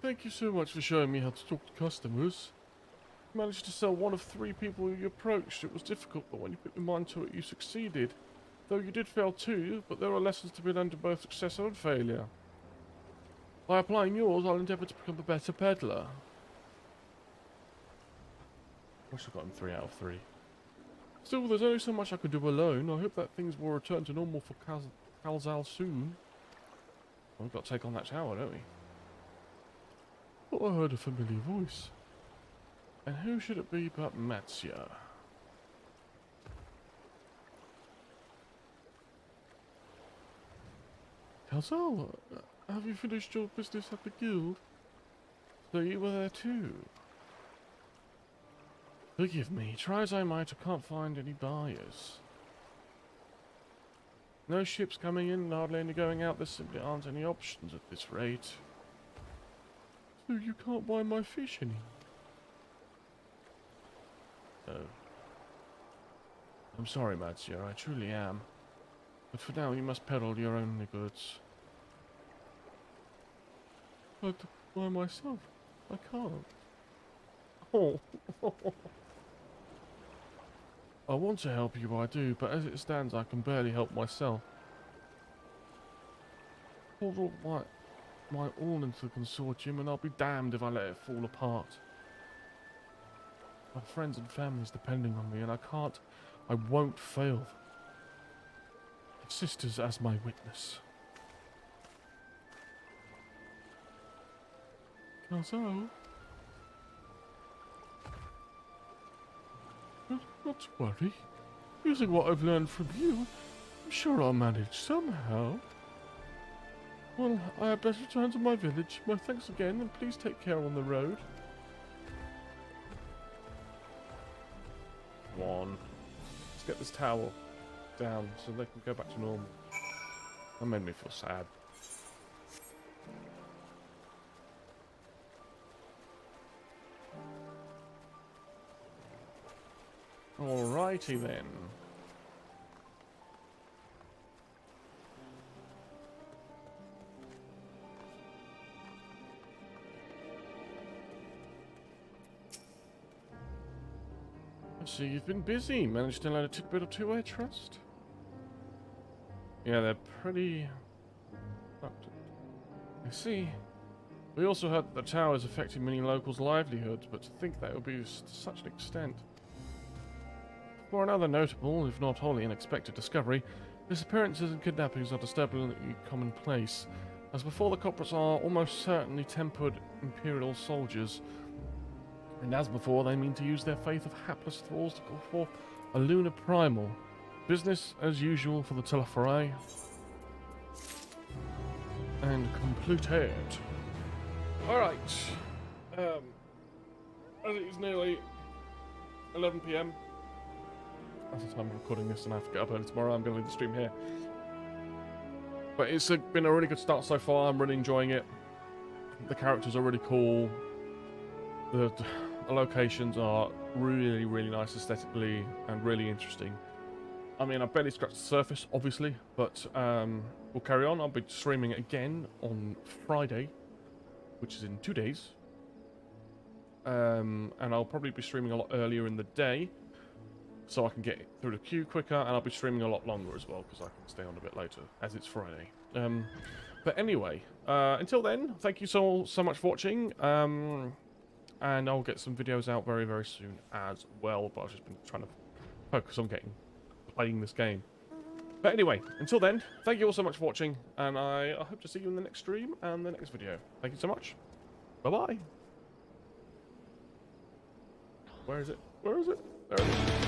Thank you so much for showing me how to talk to customers. You managed to sell one of 3 people you approached. It was difficult, but when you put your mind to it, you succeeded. Though you did fail too, but there are lessons to be learned in both success and failure. By applying yours, I'll endeavour to become a better peddler. I wish I got him 3 out of 3. Still, there's only so much I could do alone. I hope that things will return to normal for Calzal soon. Well, we've got to take on that tower, don't we? Thought I heard a familiar voice. And who should it be but Matsya? Calzal, have you finished your business at the guild? So you were there too? Forgive me, try as I might, I can't find any buyers. No ships coming in, hardly any going out, there simply aren't any options at this rate. So you can't buy my fish anymore? No. I'm sorry, Matsya, I truly am. But for now you must peddle your own goods. But by myself, I can't. Oh. I want to help you, I do, but as it stands, I can barely help myself. Poured all my all into the consortium, and I'll be damned if I let it fall apart. My friends and family's depending on me, and I won't fail them. My sister's as my witness. Calzal? Not to worry. Using what I've learned from you, I'm sure I'll manage somehow. Well, I had better return to my village. My thanks again, and please take care on the road. Come on. Let's get this tower down so they can go back to normal. That made me feel sad. Alrighty then. I see you've been busy. Managed to learn a tidbit or two, I trust? Yeah, they're pretty... I see. We also heard that the tower is affecting many locals' livelihoods, but to think that it would be to such an extent. For another notable, if not wholly unexpected discovery, disappearances and kidnappings are disturbingly commonplace. As before, the culprits are almost certainly tempered Imperial soldiers. And as before, they mean to use their faith of hapless thralls to call forth a lunar primal. Business as usual for the Telophori. And completed. Alright. As it is nearly 11 PM. That's the time I'm recording this and I have to get up early tomorrow. I'm going to leave the stream here. But it's been a really good start so far. I'm really enjoying it. The characters are really cool. The locations are really, really nice aesthetically and really interesting. I mean, I've barely scratched the surface, obviously, but we'll carry on. I'll be streaming it again on Friday, which is in 2 days. And I'll probably be streaming a lot earlier in the day, so I can get through the queue quicker, and I'll be streaming a lot longer as well, because I can stay on a bit later, as it's Friday. But anyway, until then, thank you so much for watching, and I'll get some videos out very, very soon as well, but I've just been trying to focus on playing this game. But anyway, until then, thank you all so much for watching, and I hope to see you in the next stream and the next video. Thank you so much. Bye-bye. Where is it? Where is it? There it is.